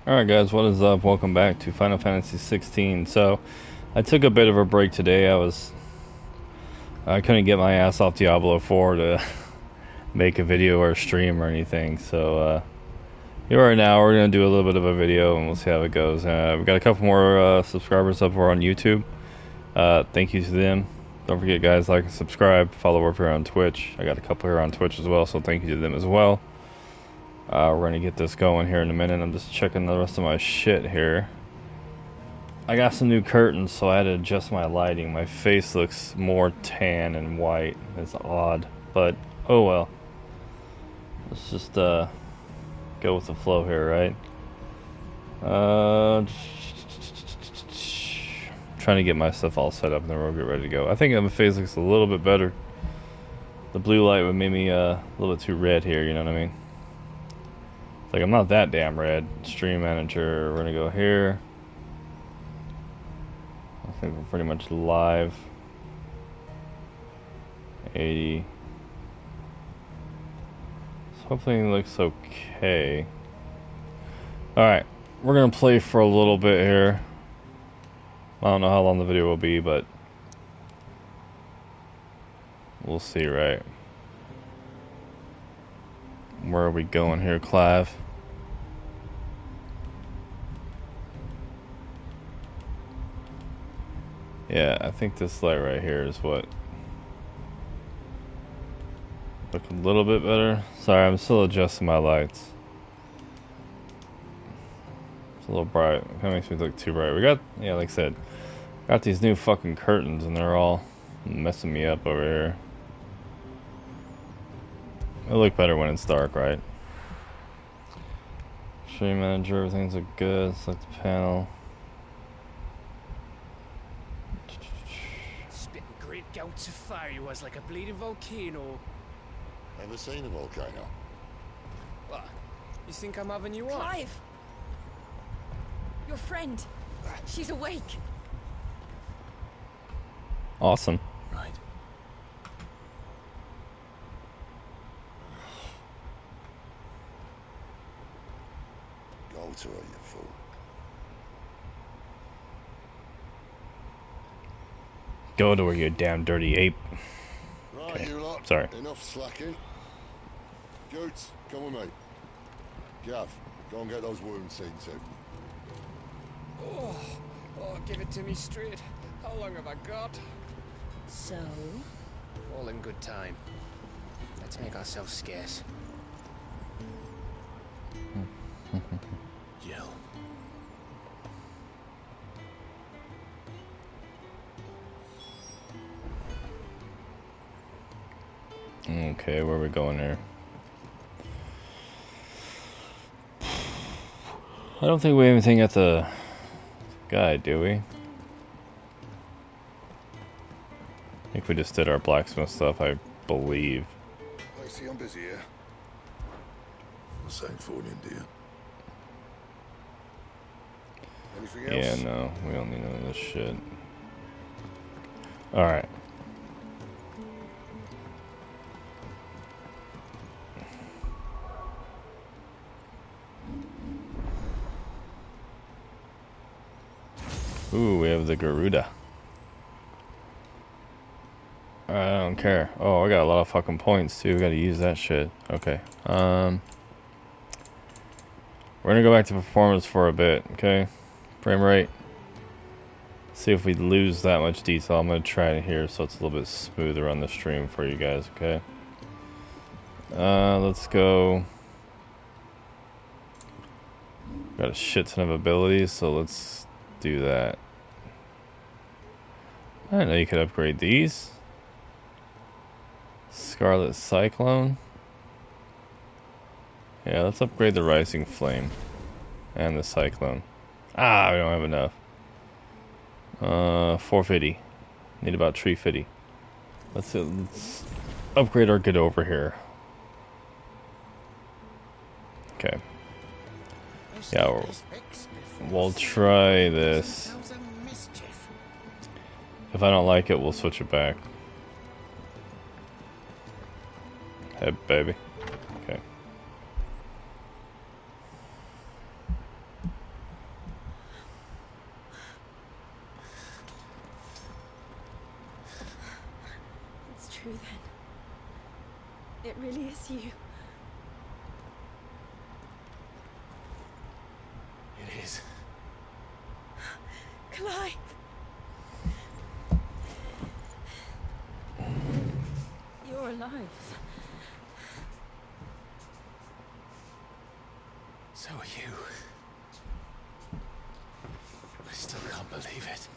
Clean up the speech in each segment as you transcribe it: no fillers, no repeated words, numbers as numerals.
Alright guys, what is up? Welcome back to Final Fantasy 16. So, I took a bit of a break today. I couldn't get my ass off Diablo 4 to make a video or a stream or anything. So, here right now, we're going to do a little bit of a video and we'll see how it goes. We've got a couple more subscribers up here on YouTube. Thank you to them. Don't forget guys, like and subscribe. Follow up here on Twitch. I got a couple here on Twitch as well, so thank you to them as well. We're gonna get this going here in a minute. I'm just checking the rest of my shit here. I got some new curtains, so I had to adjust my lighting. My face looks more tan and white. It's odd, but oh well. Let's just go with the flow here, right? Trying to get my stuff all set up, and then we'll get ready to go. I think my face looks a little bit better. The blue light would make me a little bit too red here. You know what I mean? Like, I'm not that damn red. Stream manager, we're gonna go here. I think we're pretty much live. 80. So hopefully it looks okay. Alright, we're gonna play for a little bit here. I don't know how long the video will be, but we'll see, right? Where are we going here, Clav? Yeah, I think this light right here is what look a little bit better. Sorry, I'm still adjusting my lights. It's a little bright. It kind of makes me look too bright. We got, yeah, like I said, got these new fucking curtains and they're all messing me up over here. It'll look better when it's dark, right? Stream manager, everything's look good. Select the panel. Spitting great gouts of fire he was like a bleeding volcano. Ever seen a volcano? What? You think I'm having you on? Clive! Your friend. She's awake. Awesome. Right. Go to her, you fool. Go to where you damn dirty ape. Right, Okay. you lot. Sorry. Enough slacking. Goots, come with me. Gav, go and get those wounds seen to. Oh, give it to me straight. How long have I got? So? All in good time. Let's make ourselves scarce. Jill. Okay, where are we going here? I don't think we have anything at the guide, do we? I think we just did our blacksmith stuff, I believe. I see I'm busy here. Same for you, dear. Anything else? Yeah, no, we don't need none of this shit. Alright. Ooh, we have the Garuda. I don't care. Oh, I got a lot of fucking points too. We gotta use that shit. Okay. We're gonna go back to performance for a bit, okay? Frame rate. See if we lose that much detail. I'm gonna try it here so it's a little bit smoother on the stream for you guys, okay? Let's go. Got a shit ton of abilities, so let's do that. I didn't know you could upgrade these. Scarlet Cyclone. Yeah, let's upgrade the Rising Flame. And the Cyclone. Ah, we don't have enough. 450. Need about 350. Let's upgrade our get over here. Okay. Yeah, we'll try this. If I don't like it, we'll switch it back. Hey, baby. Okay. true then. It really is you. It is. Clive! You're alive. So are you. I still can't believe it.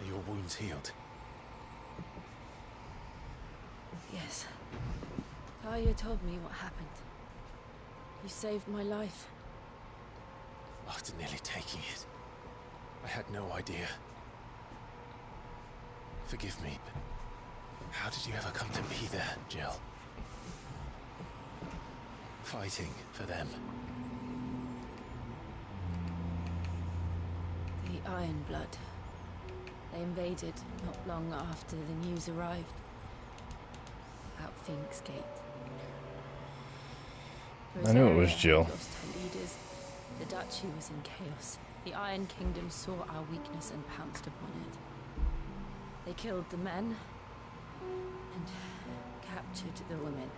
Are your wounds healed? Yes. Talia told me what happened. You saved my life. After nearly taking it, I had no idea. Forgive me, but how did you ever come to be there, Jill? Fighting for them. The Iron Blood. They invaded not long after the news arrived. About Phoenix Gate. I knew it was Rosaria Jill. lost her leaders. The Duchy was in chaos. The Iron Kingdom saw our weakness and pounced upon it. They killed the men and captured the women.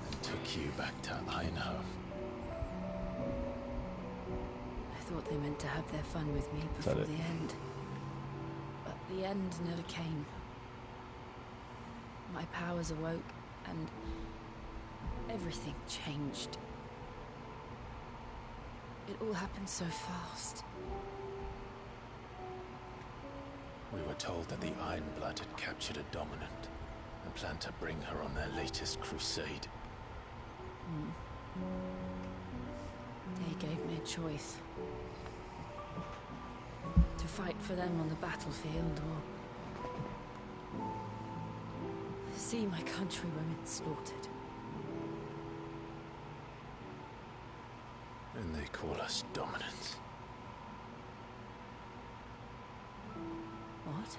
And took you back to Ironhome. I thought they meant to have their fun with me Is that before it? the end. But the end never came. My powers awoke and everything changed. It all happened so fast. We were told that the Iron Blood had captured a dominant and planned to bring her on their latest crusade. They gave me a choice. To fight for them on the battlefield or see my countrywomen slaughtered. And they call us dominants. What?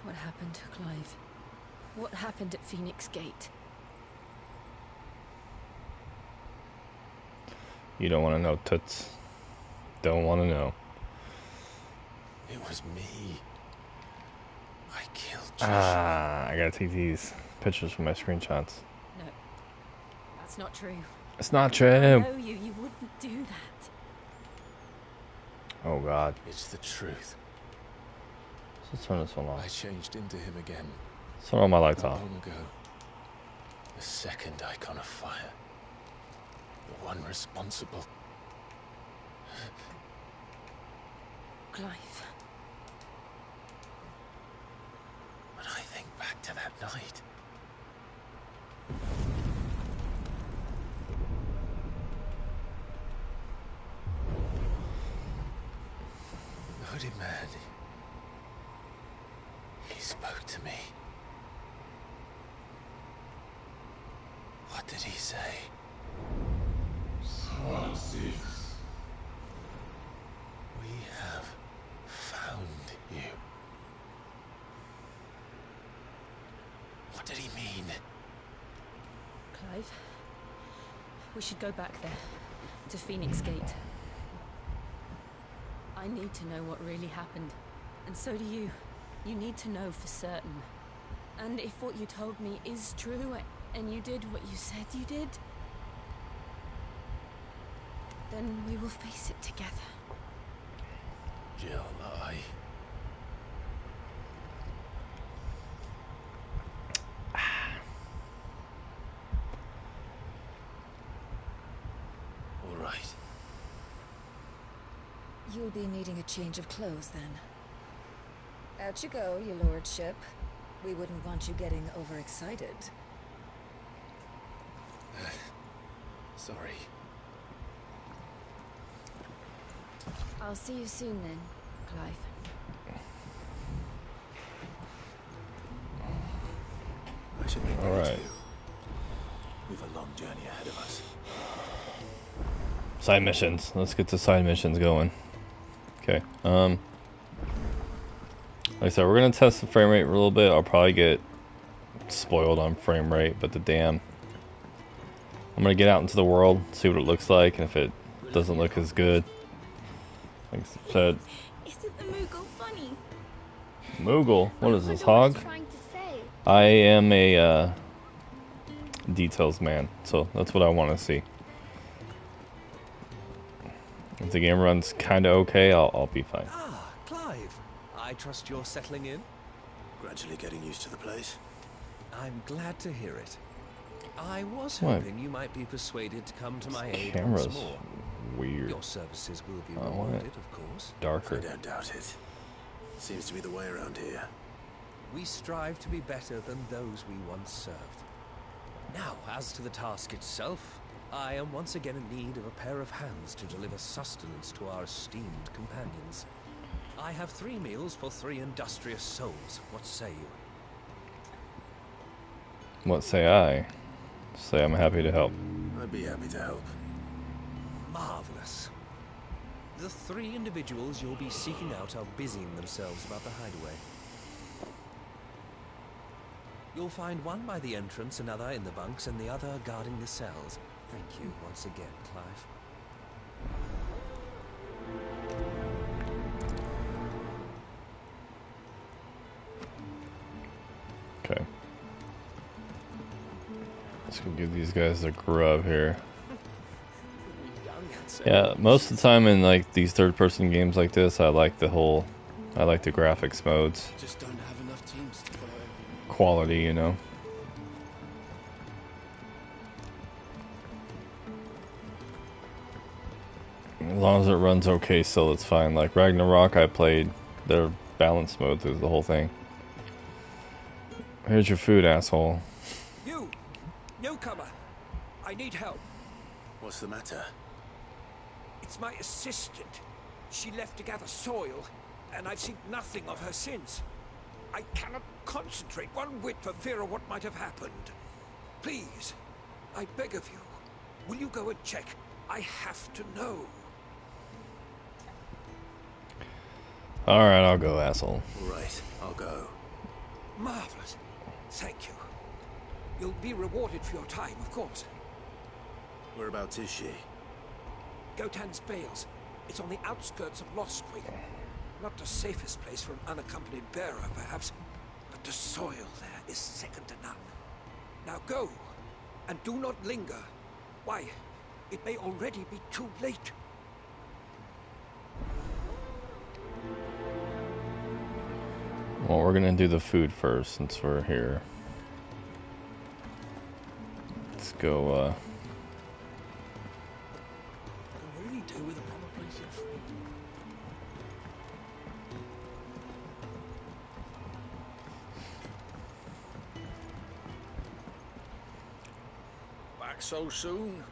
What happened to Clive? What happened at Phoenix Gate? You don't want to know, Toots. Don't want to know. It was me. I killed Josh. Ah, I gotta take these pictures from my screenshots. No. That's not true. It's not I true. know you. You wouldn't do that. Oh God. It's the truth. Let's turn this one I off. changed into him again. Let's turn all my lights Not off. long ago. The second icon of fire. The one responsible. Clive. When I think back to that night. The hooded man. He spoke to me. What did he say? We have found you. What did he mean? Clive. We should go back there. To Phoenix Gate. I need to know what really happened. And so do you. You need to know for certain. And if what you told me is true, and you did what you said you did, then we will face it together. Jill, all right. You'll be needing a change of clothes then. Out you go, your lordship. We wouldn't want you getting overexcited. Sorry. I'll see you soon then, Clive. I should make All that right. too. We've a long journey ahead of us. Side missions. Let's get the side missions going. Okay. Like I said, we're gonna test the frame rate a little bit. I'll probably get spoiled on frame rate, but the damn I'm gonna get out into the world, see what it looks like, and if it doesn't look as good, like I said, Isn't the Moogle funny? Moogle, what is I this, wonder what hog? he's trying to say. I am a details man, so that's what I want to see. If the game runs kind of okay, I'll be fine. Ah, Clive. I trust you're settling in? Gradually getting used to the place. I'm glad to hear it. I was What? hoping you might be persuaded to come to my aid Camera's once more. weird. Your services will be I want it rewarded, of course. I darker. don't doubt it. Seems to be the way around here. We strive to be better than those we once served. Now, as to the task itself, I am once again in need of a pair of hands to deliver sustenance to our esteemed companions. I have 3 meals for 3 industrious souls. What say you? What say I? Say I'm happy to help. I'd be happy to help. Marvelous. The 3 individuals you'll be seeking out are busying themselves about the hideaway. You'll find one by the entrance, another in the bunks, and the other guarding the cells. Thank you once again, Clive. Okay. Let's go give these guys a grub here. Yeah, most of the time in like these third-person games like this, I like the graphics modes, Just don't have enough teams to follow everyone. quality, you know. As long as it runs okay, still it's fine. Like Ragnarok, I played their balance mode through the whole thing. Here's your food, asshole. You! Newcomer! I need help. What's the matter? It's my assistant. She left to gather soil, and I've seen nothing of her since. I cannot concentrate one whit for fear of what might have happened. Please, I beg of you, will you go and check? I have to know. Alright, I'll go, asshole. All right, I'll go. Marvelous. Thank you. You'll be rewarded for your time, of course. Whereabouts is she? Gotan's Bales. It's on the outskirts of Lost Spring. Not the safest place for an unaccompanied bearer, perhaps, but the soil there is second to none. Now go, and do not linger. Why, it may already be too late. Well, we're gonna do the food first since we're here. Let's go, Can really do with a proper place of food. Back so soon?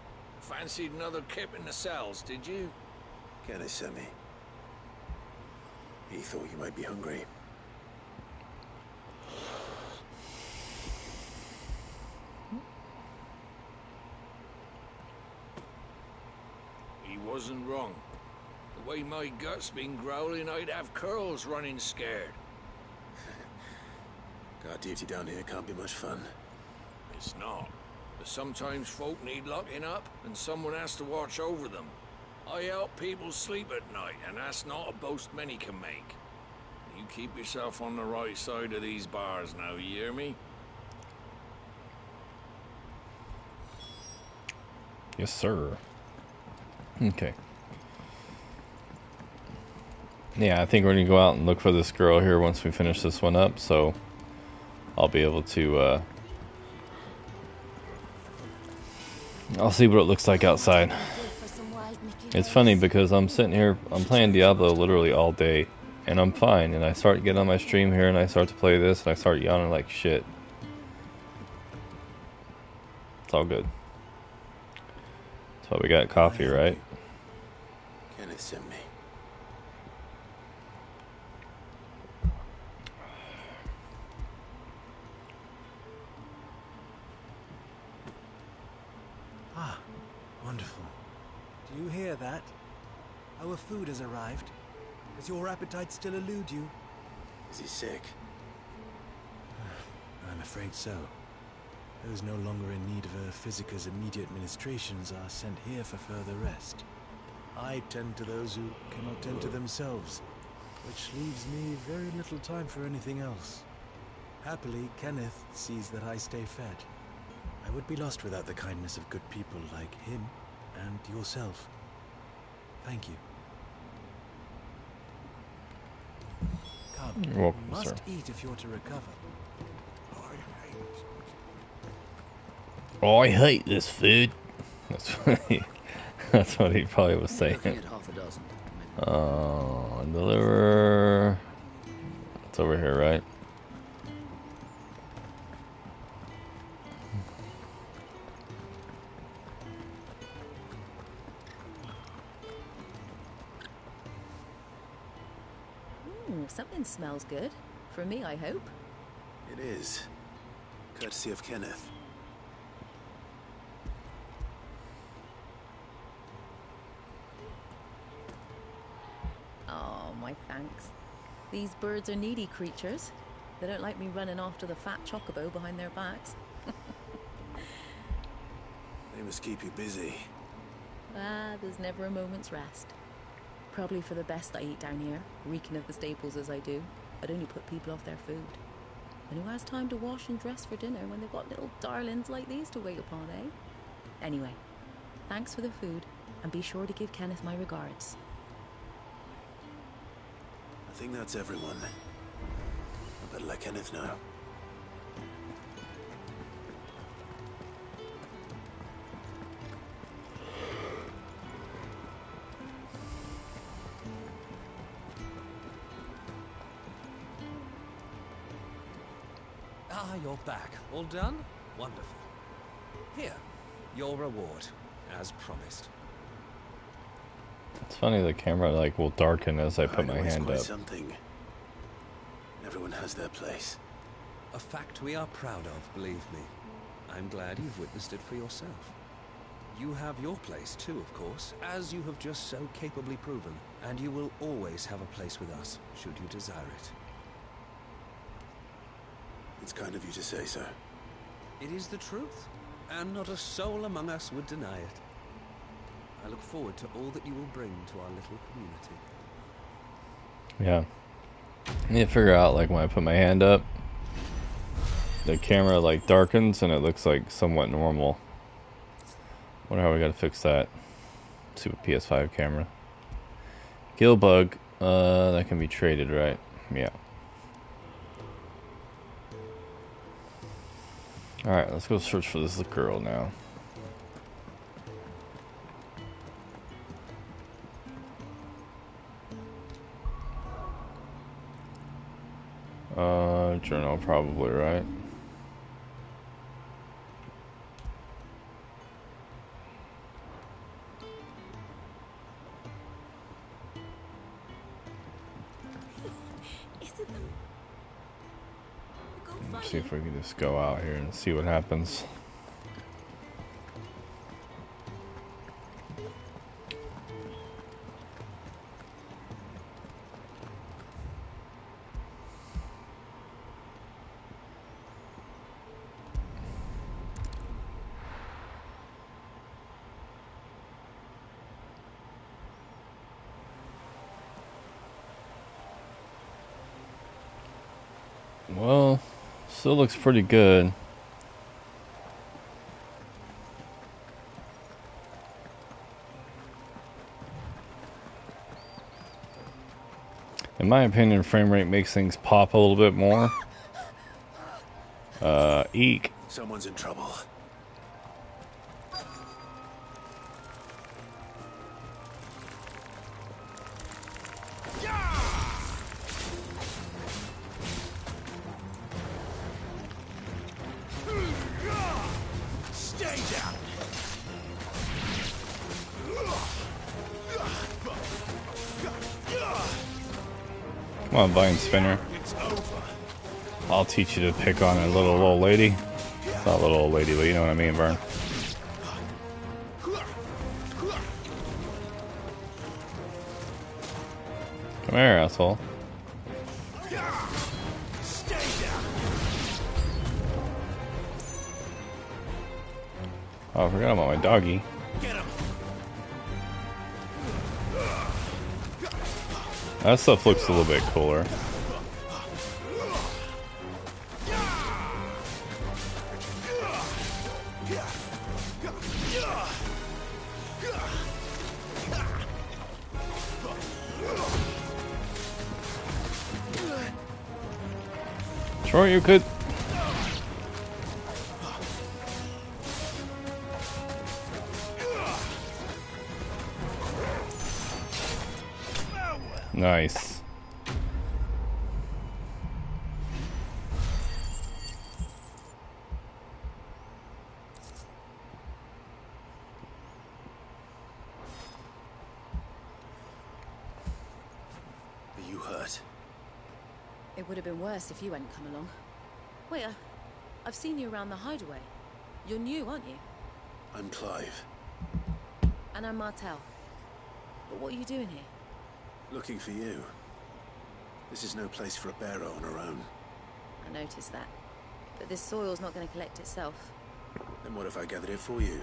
Fancied another kip in the cells, did you? Kenneth sent me. He thought you might be hungry. He wasn't wrong. The way my gut's been growling, I'd have curls running scared. Guard duty down here can't be much fun. It's not. But sometimes folk need locking up, and someone has to watch over them. I help people sleep at night, and that's not a boast many can make. You keep yourself on the right side of these bars now, you hear me? yes, sir. Okay. Yeah, I think we're gonna go out and look for this girl here once we finish this one up, so I'll be able to, I'll see what it looks like outside. It's funny because I'm sitting here, I'm playing Diablo literally all day, and I'm fine, and I start getting on my stream here, and I start to play this, and I start yawning like shit. It's all good. That's why we got coffee, right? Kenneth sent me. Ah, wonderful. Do you hear that? Our food has arrived. Does your appetite still elude you? Is he sick? I'm afraid so. Those no longer in need of Physicus' immediate ministrations are sent here for further rest. I tend to those who cannot tend to themselves, which leaves me very little time for anything else. Happily, Kenneth sees that I stay fed. I would be lost without the kindness of good people like him and yourself. Thank you. Come, You're welcome, you must sir. eat if you're to recover. I hate this food. That's what that's what he probably was saying. Looking at half a dozen. Deliver. It's over here, right? Something smells good. For me, I hope. It is. Courtesy of Kenneth. Oh, my thanks. These birds are needy creatures. They don't like me running after the fat chocobo behind their backs. They must keep you busy. There's never a moment's rest. Probably for the best I eat down here, reeking of the staples as I do. I'd only put people off their food. And who has time to wash and dress for dinner when they've got little darlings like these to wait upon, eh? Anyway, thanks for the food, and be sure to give Kenneth my regards. I think that's everyone. I better let Kenneth know. Ah, you're back. All done? Wonderful. Here, your reward, as promised. It's funny, the camera like will darken as I put my hand quite up. Something. Everyone has their place. A fact we are proud of, believe me. I'm glad you've witnessed it for yourself. You have your place too, of course, as you have just so capably proven, and you will always have a place with us, should you desire it. It's kind of you to say so. It is the truth, and not a soul among us would deny it. I look forward to all that you will bring to our little community. Yeah. I need to figure out, like, when I put my hand up, the camera, like, darkens and it looks like somewhat normal. Wonder how we gotta fix that. Super PS5 camera. Gill bug, that can be traded, right? Yeah. Alright, let's go search for this girl now. Journal probably, right? Is it the... Let's see if we can just go out here and see what happens. Well, still looks pretty good. In my opinion, frame rate makes things pop a little bit more. Eek. Someone's in trouble. Stay down. Come on, Vine Spinner. It's over. I'll teach you to pick on a little old lady. It's not a little old lady, but you know what I mean, Vern. Come here, asshole. Stay down. Oh, I forgot about my doggy. That stuff looks a little bit cooler. Sure, you could. Nice. Are you hurt? It would have been worse if you hadn't come along. Wait, I've seen you around the hideaway. You're new, aren't you? I'm Clive. And I'm Martel. But what are you doing here? Looking for you. This is no place for a bearer on her own. I noticed that. But this soil's not going to collect itself. Then what if I gathered it for you?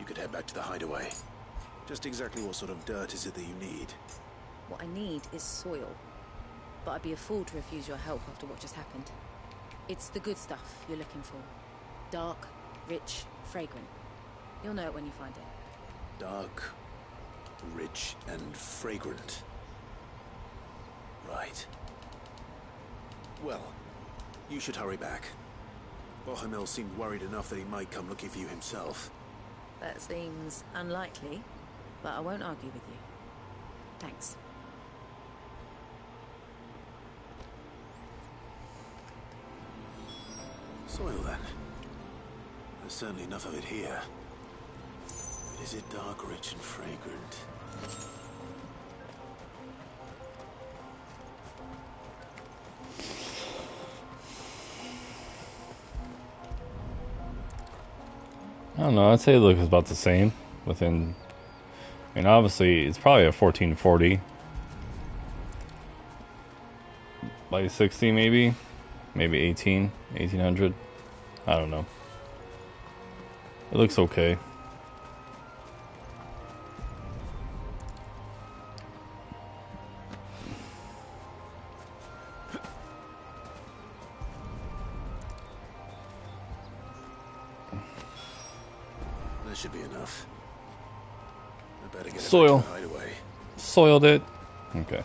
You could head back to the hideaway. Just exactly what sort of dirt is it that you need? What I need is soil. But I'd be a fool to refuse your help after what just happened. It's the good stuff you're looking for. Dark, rich, fragrant. You'll know it when you find it. Dark, rich, and fragrant. Right. Well, you should hurry back. Bohemil seemed worried enough that he might come looking for you himself. That seems unlikely, but I won't argue with you. Thanks. Soil, then. There's certainly enough of it here. But is it dark, rich, and fragrant? I don't know. I'd say it looks about the same. Within, I mean, obviously it's probably a 1440 by 60, maybe 1800. I don't know. It looks okay. That should be enough. I better get Soil. it back to the hideaway. Soiled it. Okay.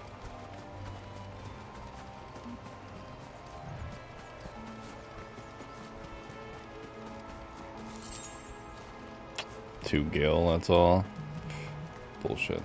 Two gil, that's all. Bullshit.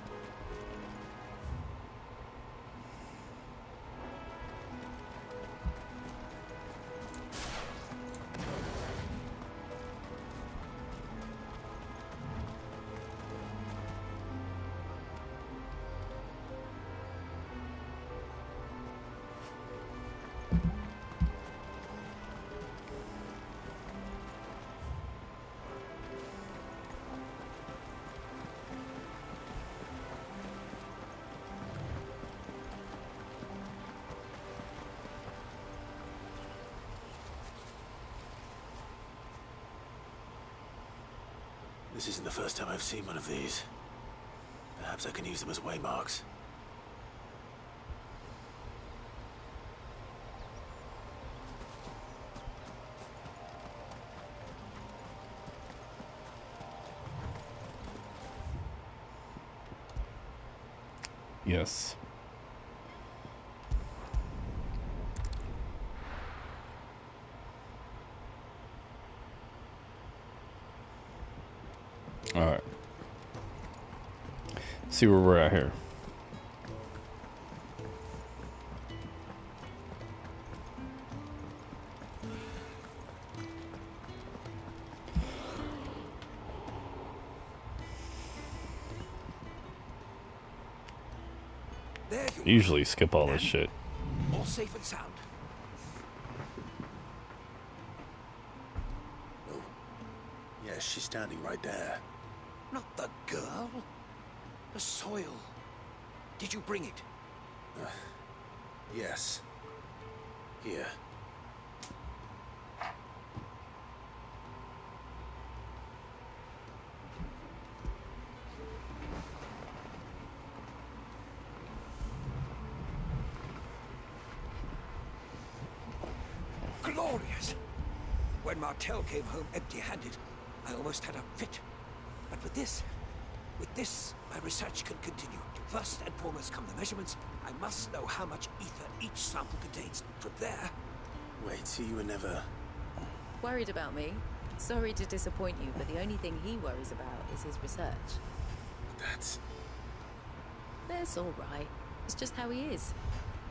This isn't the first time I've seen one of these. Perhaps I can use them as waymarks. Yes. Alright. See where we're at here. There you Usually skip all this shit. All safe and sound. Oh. Yes, she's standing right there. Not the girl. The soil. Did you bring it? Yes. Here. When Martel came home empty-handed, I almost had a fit. But with this, my research can continue. First and foremost come the measurements. I must know how much ether each sample contains. From there... Wait, so you were never... Worried about me? Sorry to disappoint you, but the only thing he worries about is his research. That's all right. It's just how he is.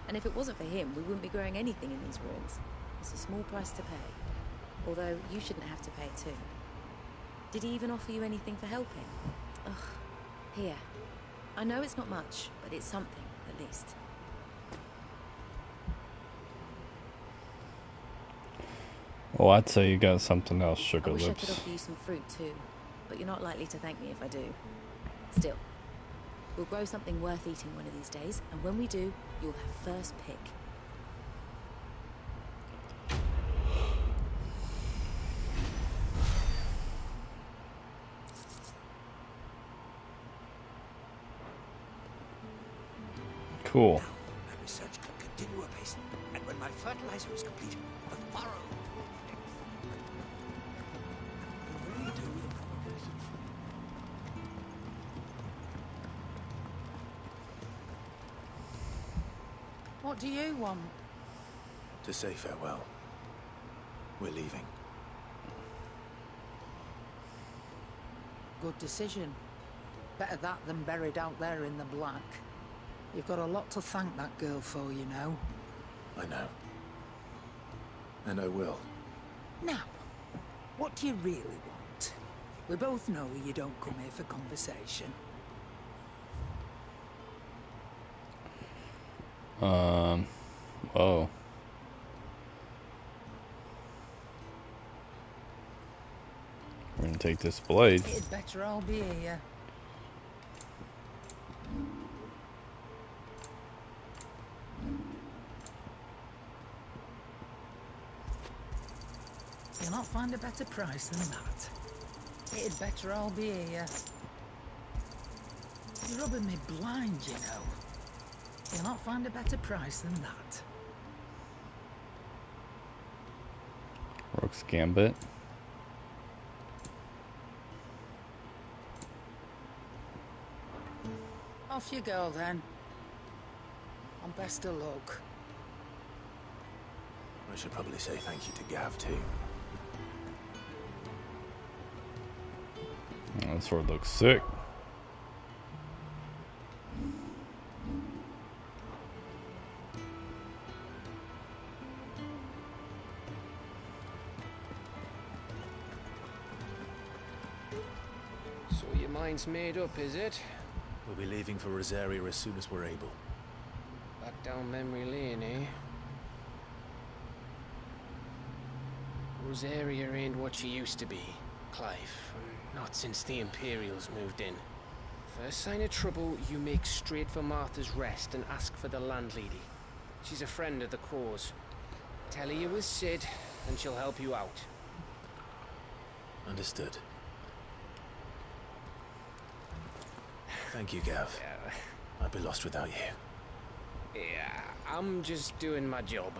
And if it wasn't for him, we wouldn't be growing anything in these ruins. It's a small price to pay. Although, you shouldn't have to pay it too. Did he even offer you anything for helping? Ugh. Here. I know it's not much, but it's something, at least. Oh, I'd say you got something else, Sugar I wish Lips. I could offer you some fruit too, but you're not likely to thank me if I do. Still, we'll grow something worth eating one of these days, and when we do, you'll have first pick. Cool. Now, my research can continue apace, and when my fertilizer is complete, the furrow... What do you want? to say farewell. We're leaving. Good decision. Better that than buried out there in the black. You've got a lot to thank that girl for, you know. I know. And I will. Now, what do you really want? We both know you don't come here for conversation. Oh. We're gonna take this blade. It'd better all be here. You'll not find a better price than that. It'd better all be here. You're rubbing me blind, you know. You'll not find a better price than that. Rook's Gambit. Off you go, then. And best of luck. I should probably say thank you to Gav, too. Oh, that sword looks sick. So your mind's made up, is it? We'll be leaving for Rosaria as soon as we're able. Back down memory lane, eh? Rosaria ain't what she used to be, Clive. Not since the Imperials moved in. First sign of trouble, you make straight for Martha's Rest and ask for the landlady. She's a friend of the cause. Tell her you was Cid, and she'll help you out. Understood. Thank you, Gav. I'd be lost without you. Yeah, I'm just doing my job.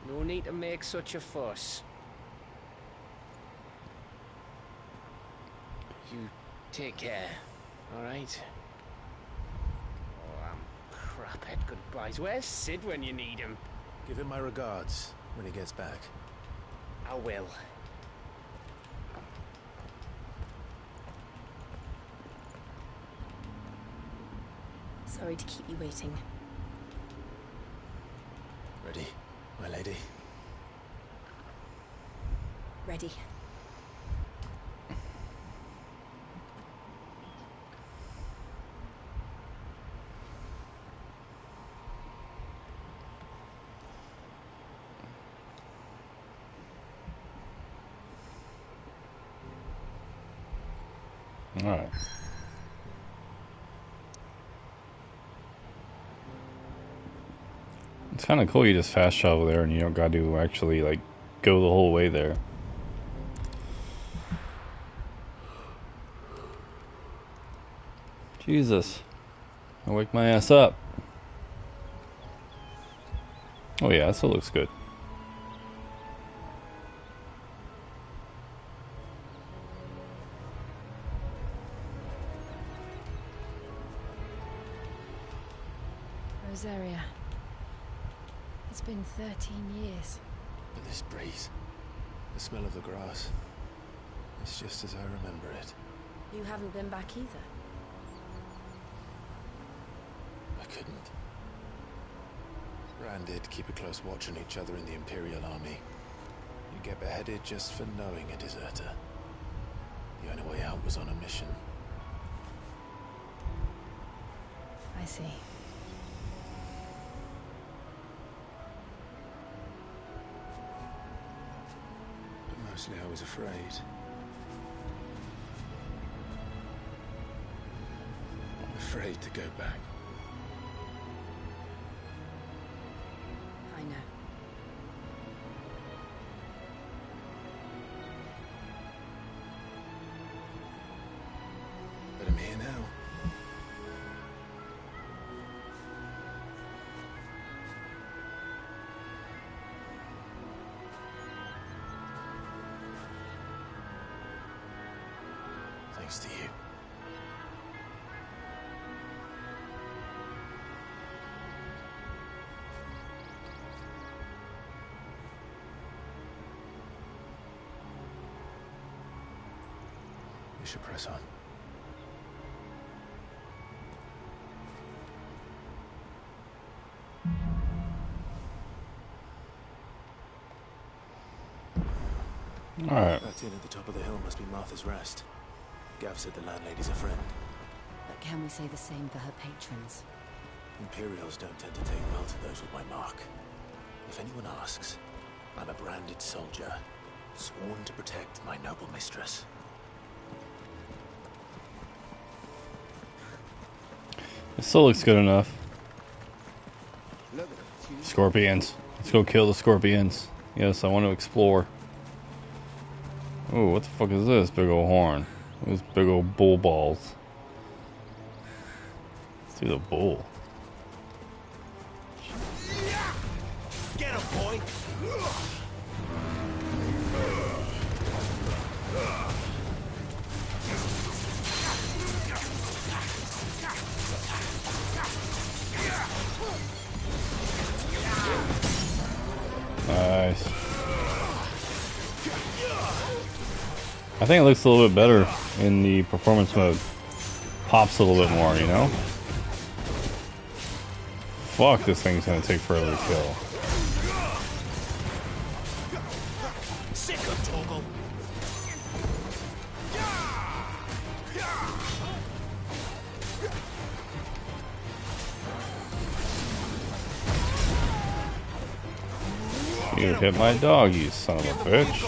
No need to make such a fuss. You take care, alright? Oh, I'm crap at goodbyes. Where's Cid when you need him? Give him my regards when he gets back. I will. Sorry to keep you waiting. Ready, my lady? Ready. Alright. It's kind of cool you just fast travel there and you don't got to actually like go the whole way there. Jesus. I wake my ass up. Oh yeah, this looks good. Rosaria. It's been 13 years. But this breeze, the smell of the grass, it's just as I remember it. You haven't been back either. I couldn't. Rand did keep a close watch on each other in the Imperial Army. You get beheaded just for knowing a deserter. The only way out was on a mission. I see. But mostly I was afraid. Afraid to go back. I know. But I'm here now. Thanks to you. We should press on. Alright. That inn at the top of the hill must be Martha's Rest. Gav said the landlady's a friend. But can we say the same for her patrons? Imperials don't tend to take well to those with my mark. If anyone asks, I'm a branded soldier, sworn to protect my noble mistress. It still looks good enough. Scorpions. Let's go kill the scorpions. Yes, I want to explore. Oh, what the fuck is this big old horn? Those big old bull balls. Let's do the bull. Get him, boy! Nice. I think it looks a little bit better in the performance mode. Pops a little bit more, you know? Fuck, this thing's gonna take forever to kill. Sick of Torgal. You hit my dog, you son of a bitch.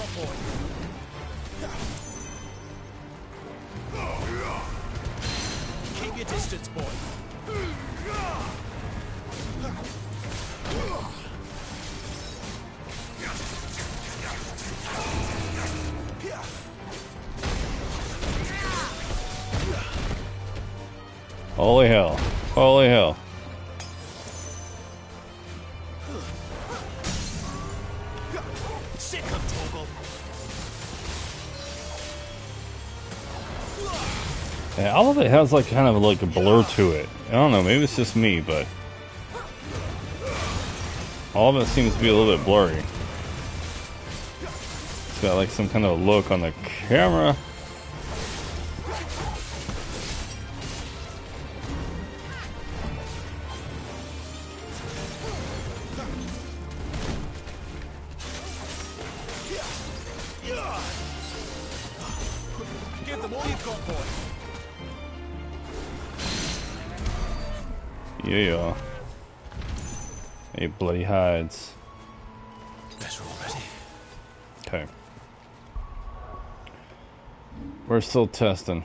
Keep your distance, boy. Holy hell. Holy hell. Sick of Torgal. Yeah, all of it has like kind of like a blur to it. I don't know, maybe it's just me, but all of it seems to be a little bit blurry. It's got like some kind of look on the camera. Give them all you've got, boy. Yeah. Hey, bloody hides. Better already. Okay. We're still testing.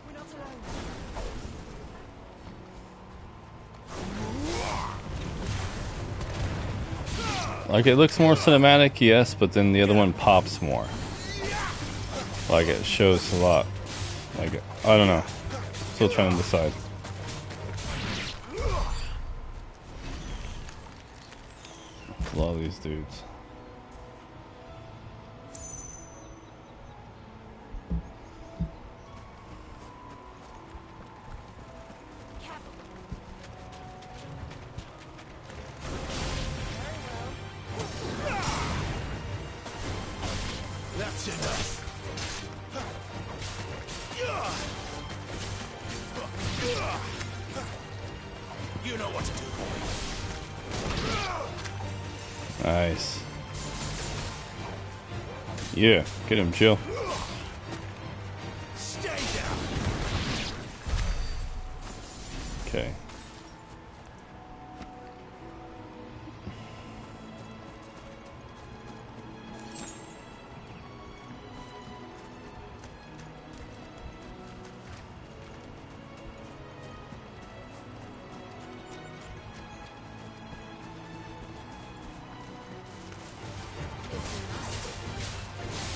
We're not alone. Like, it looks more cinematic, yes, but then the other one pops more. Like, it shows a lot. Like, I don't know. Still trying to decide. A lot of these dudes. That's enough. You know what to do. Nice. Yeah, get him, Jill. Stay down. Okay.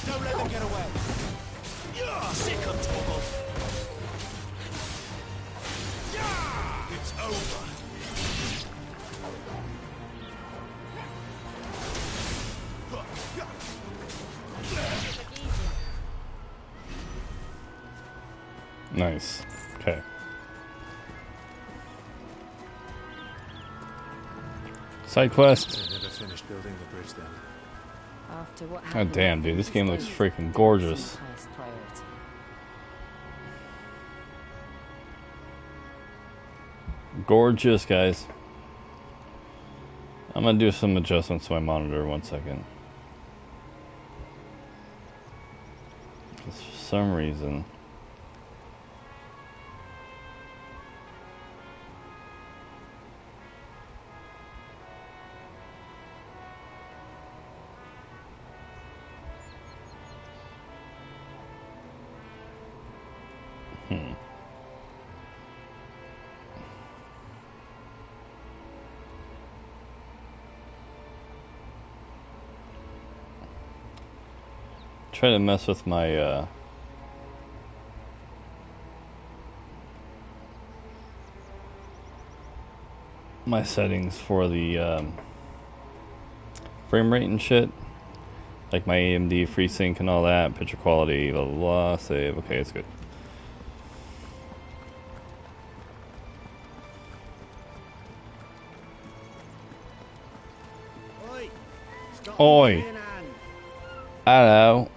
Don't let them get away. Sick of trouble. It's over. Nice. Okay. Side quest. I never finished building the bridge then. After what God happened, damn, dude, this game looks Spain freaking gorgeous. is highest priority. Gorgeous, guys. I'm gonna do some adjustments to my monitor. 1 second. 'Cause for some reason. Try to mess with my my settings for the frame rate and shit, like my AMD FreeSync and all that, picture quality, blah blah blah. Save. Okay, it's good. Oi. Hello.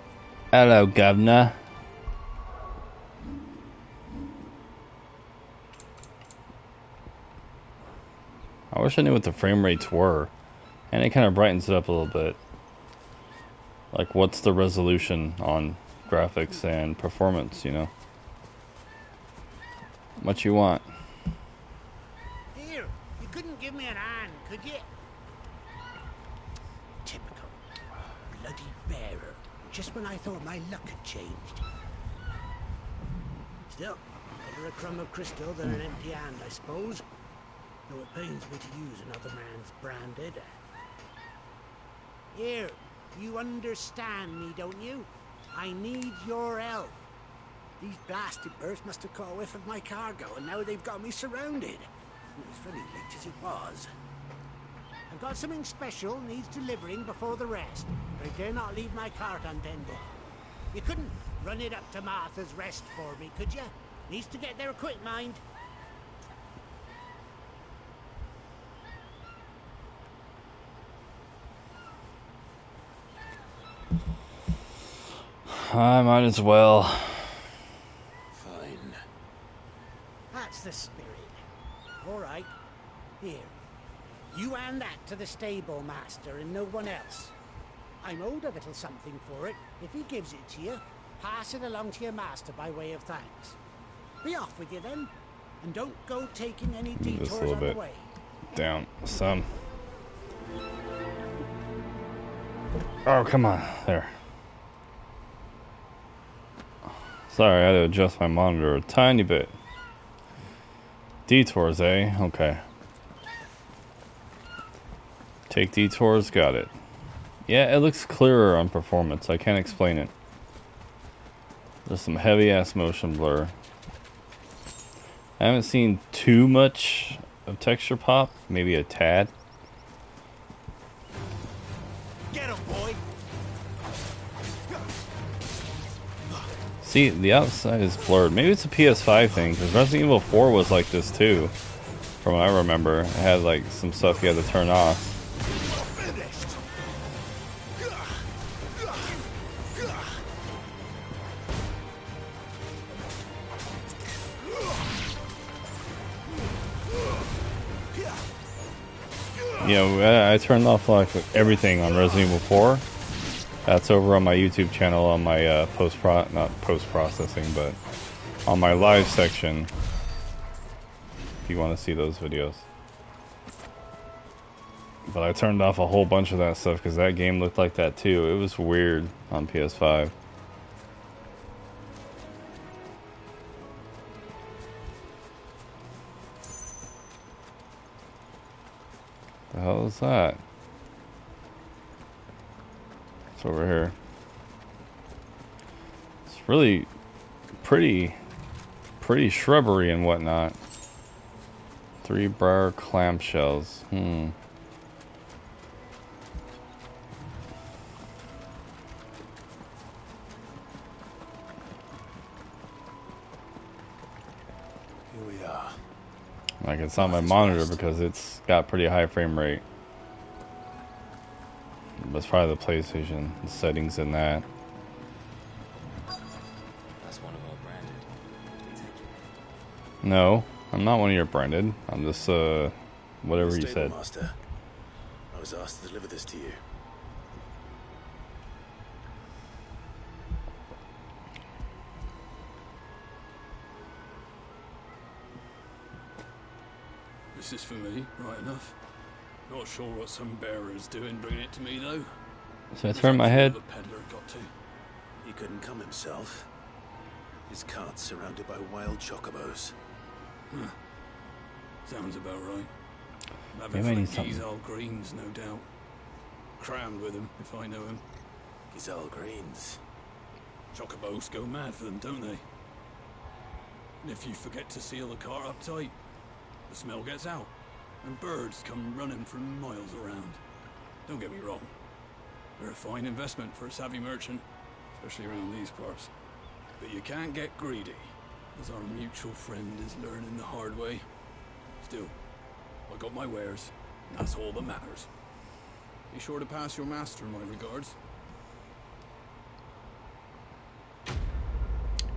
Hello, governor. I wish I knew what the frame rates were. And it kind of brightens it up a little bit. Like, what's the resolution on graphics and performance, you know? What you want? Here, you couldn't give me an hand, could you? Typical. Bloody bearer. Just when I thought my luck had changed. Still, better a crumb of crystal than an empty hand, I suppose. Though it pains me to use another man's branded. Here, you understand me, don't you? I need your help. These blasted birds must have caught a whiff of my cargo, and now they've got me surrounded. It was very late as it was. I've got something special needs delivering before the rest. I dare not leave my cart untended. You couldn't run it up to Martha's Rest for me, could you? Needs to get there quick, mind. I might as well. Fine. That's the spirit. All right. Here. You hand that to the stable master and no one else. I'm owed a little something for it. If he gives it to you, pass it along to your master by way of thanks. Be off with you then, and don't go taking any detours Just a little on bit the way. down some. Oh, come on. There. Sorry, I had to adjust my monitor a tiny bit. Detours, eh? Okay. Take detours, got it. Yeah, it looks clearer on performance. I can't explain it. There's some heavy-ass motion blur. I haven't seen too much of texture pop. Maybe a tad. Get him, boy. See, the outside is blurred. Maybe it's a PS5 thing, because Resident Evil 4 was like this too. From what I remember, it had like some stuff you had to turn off. Yeah, I turned off like everything on Resident Evil 4. That's over on my YouTube channel on my not post-processing, but on my live section. If you want to see those videos. But I turned off a whole bunch of that stuff because that game looked like that too. It was weird on PS5. The hell is that? It's over here. It's really pretty shrubbery and whatnot. 3 briar clamshells. Here we are. Like, it's on my monitor because it's got pretty high frame rate. But it's probably the PlayStation settings in that. That's one of our branded. No, I'm not one of your branded. I'm just whatever you said. Master, I was asked to deliver this to you. This is for me, right enough. Not sure what some bearer's doing bringing it to me, though. So I turn my head. The peddler got to. He couldn't come himself. His cart's surrounded by wild chocobos. Huh. Sounds about right. Maybe I need Gizal Greens, no doubt. Crammed with him, if I know him. Gizal Greens. Chocobos go mad for them, don't they? And if you forget to seal the cart up tight, the smell gets out, and birds come running from miles around. Don't get me wrong. They're a fine investment for a savvy merchant, especially around these parts. But you can't get greedy, as our mutual friend is learning the hard way. Still, I got my wares, and that's all that matters. Be sure to pass your master my regards.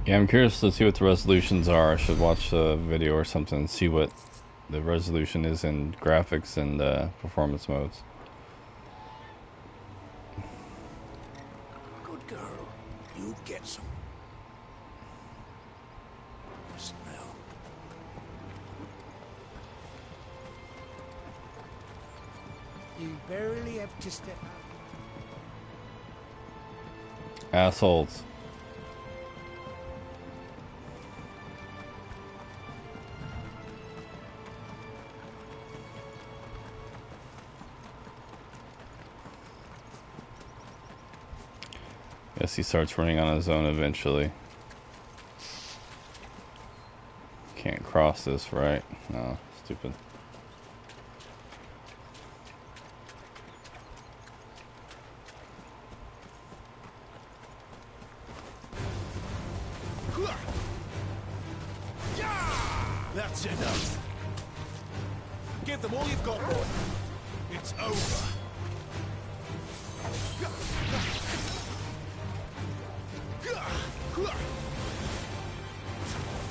Yeah, I'm curious to see what the resolutions are. I should watch a video or something and see what the resolution is in graphics and performance modes. Good girl. You get some. The smell. You barely have to step out. Assholes. Guess he starts running on his own eventually. Can't cross this, right? No, stupid. That's enough. Give them all you've got, boy. It's over.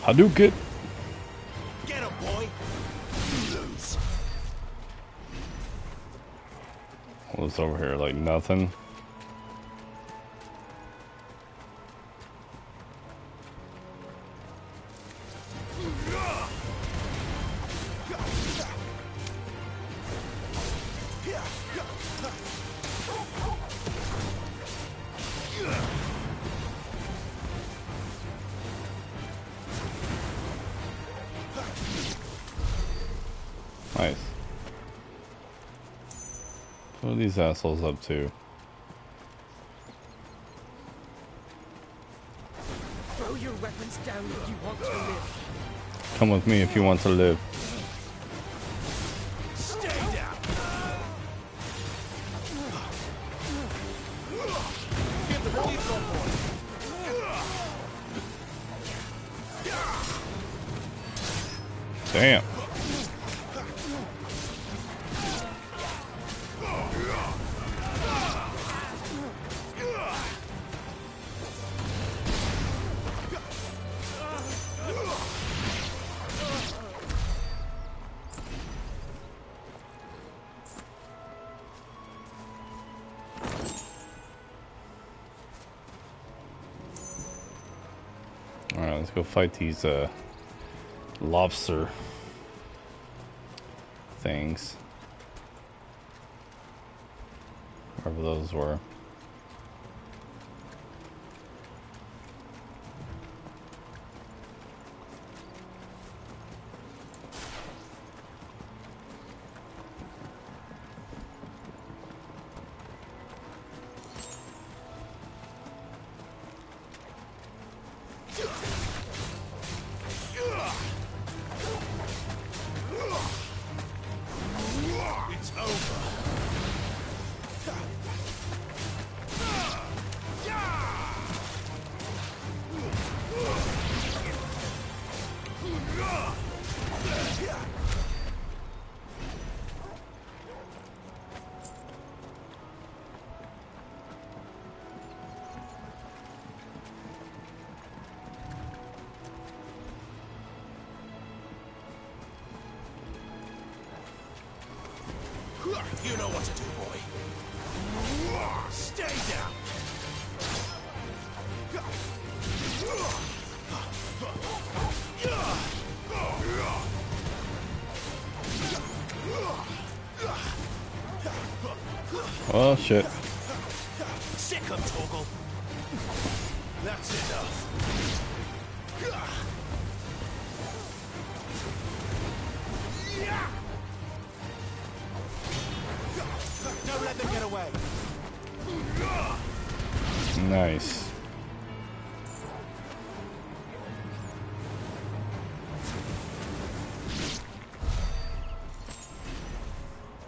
Hadouken! Get him, boy. You lose. What's over here? Like nothing? Nice. What are these assholes up to? Throw your weapons down if you want to live. Come with me if you want to live. Stay down. Damn. Alright, let's go fight these lobster things. Whatever those were. It's over. You know what to do, boy. Stay down. Oh shit. Sick of Torgal. That's enough. Don't let them get away. Nice.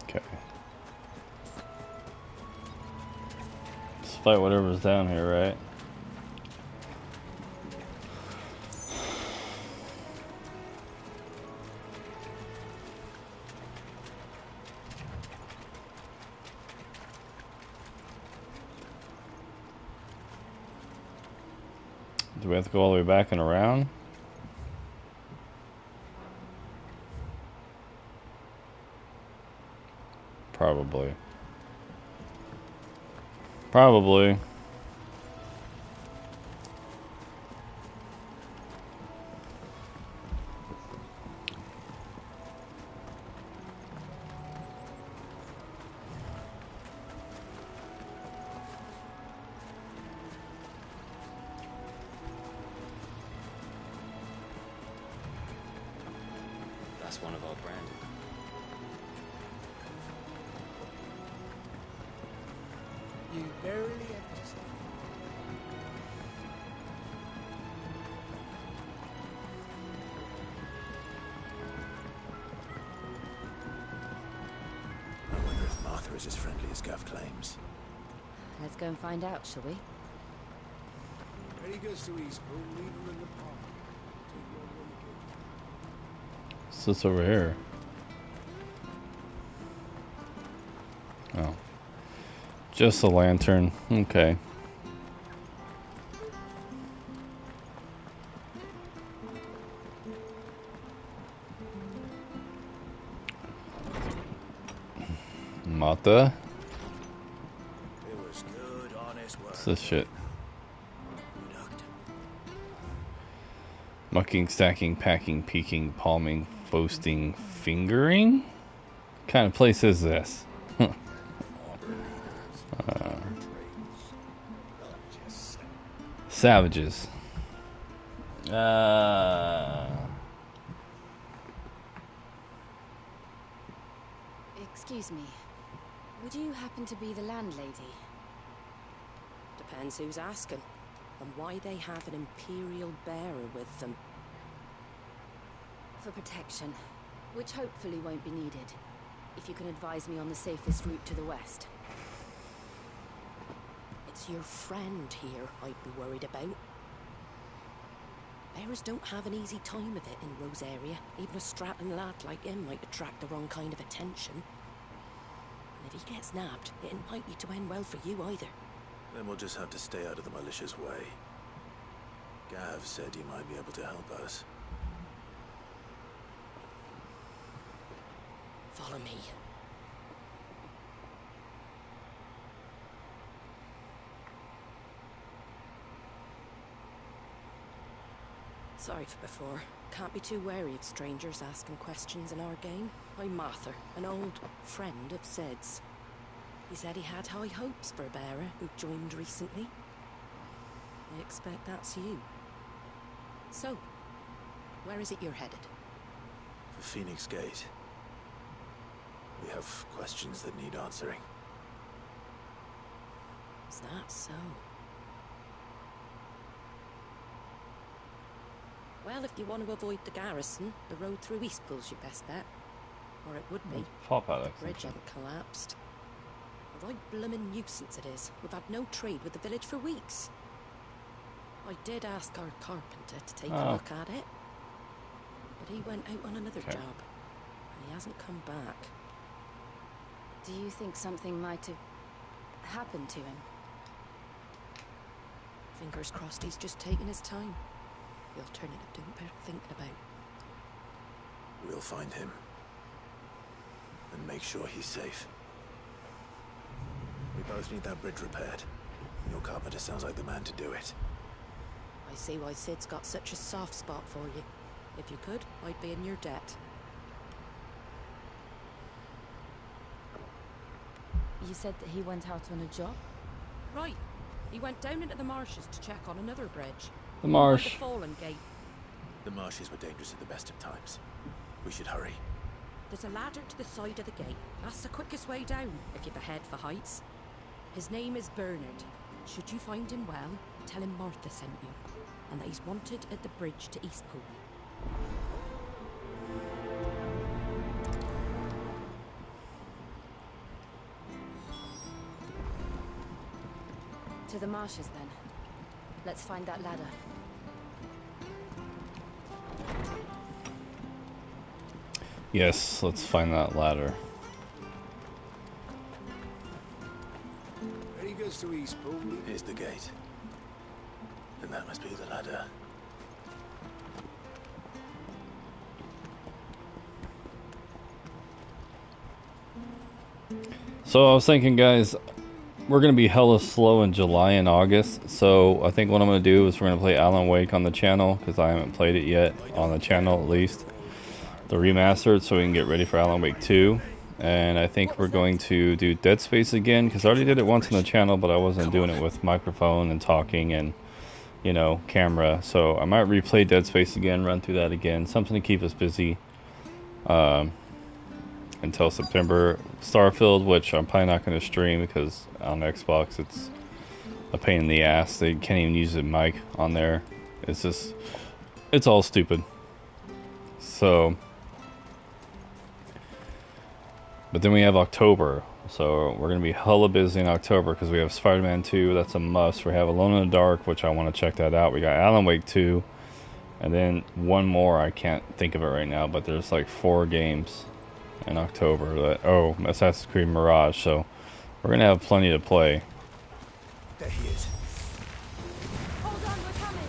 Okay. Let's fight whatever's down here, right? Do we have to go all the way back and around? Probably. Probably. That's one of our branded. You barely have to say. I wonder if Martha is as friendly as Gav claims. Let's go and find out, shall we? Ready goes to Eastbourne, leave her in the park. What's this over here? Oh. Just a lantern. Okay. Mata? It was good, honest work. What's this shit? Mucking, stacking, packing, peeking, palming, boasting, fingering? What kind of place is this? Savages. Excuse me. Would you happen to be the landlady? Depends who's asking, and why they have an Imperial bearer with them. For protection, which hopefully won't be needed. If you can advise me on the safest route to the west. It's your friend here I'd be worried about. Bearers don't have an easy time of it in Rose area. Even a Stratton lad like him might attract the wrong kind of attention. And if he gets nabbed, it ain't likely to end well for you either. Then we'll just have to stay out of the militia's way. Gav said he might be able to help us. Follow me. Sorry for before. Can't be too wary of strangers asking questions in our game. I'm Martha, an old friend of Zed's. He said he had high hopes for a bearer who joined recently. I expect that's you. So, where is it you're headed? For Phoenix Gate. We have questions that need answering. Is that so? Well, if you want to avoid the garrison, the road through Eastpool's your best bet. Or it would be. Pop out, The bridge hadn't collapsed. A right bloomin' nuisance it is. We've had no trade with the village for weeks. I did ask our carpenter to take a look at it. But he went out on another job. And he hasn't come back. Do you think something might have happened to him? Fingers crossed he's just taking his time. The alternative don't bear thinking about. We'll find him. And make sure he's safe. We both need that bridge repaired. Your carpenter sounds like the man to do it. I see why Sid's got such a soft spot for you. If you could, I'd be in your debt. You said that he went out on a job? Right. He went down into the marshes to check on another bridge. The marsh. By the Fallen Gate. The marshes were dangerous at the best of times. We should hurry. There's a ladder to the side of the gate. That's the quickest way down, if you've a head for heights. His name is Bernard. Should you find him well, tell him Martha sent you. And that he's wanted at the bridge to Eastpool. To the marshes, then. Let's find that ladder. Yes, let's find that ladder. Ready goes to Eastpool. Here's the gate. And that must be the ladder. So I was thinking, guys, we're going to be hella slow in July and August, so I think what I'm going to do is we're going to play Alan Wake on the channel, because I haven't played it yet, on the channel at least. The remastered, so we can get ready for Alan Wake 2. And I think we're going to do Dead Space again, because I already did it once on the channel, but I wasn't doing it with microphone and talking and, you know, camera. So I might replay Dead Space again, run through that again, something to keep us busy. Until September. Starfield, which I'm probably not going to stream because on Xbox it's a pain in the ass. They can't even use the mic on there. It's just, it's all stupid. So, but then we have October. So we're going to be hella busy in October because we have Spider-Man 2. That's a must. We have Alone in the Dark, which I want to check that out. We got Alan Wake 2. And then one more, I can't think of it right now, but there's like 4 games in October that, oh, Assassin's Creed Mirage, so we're gonna have plenty to play. There he is. Hold on, we're coming.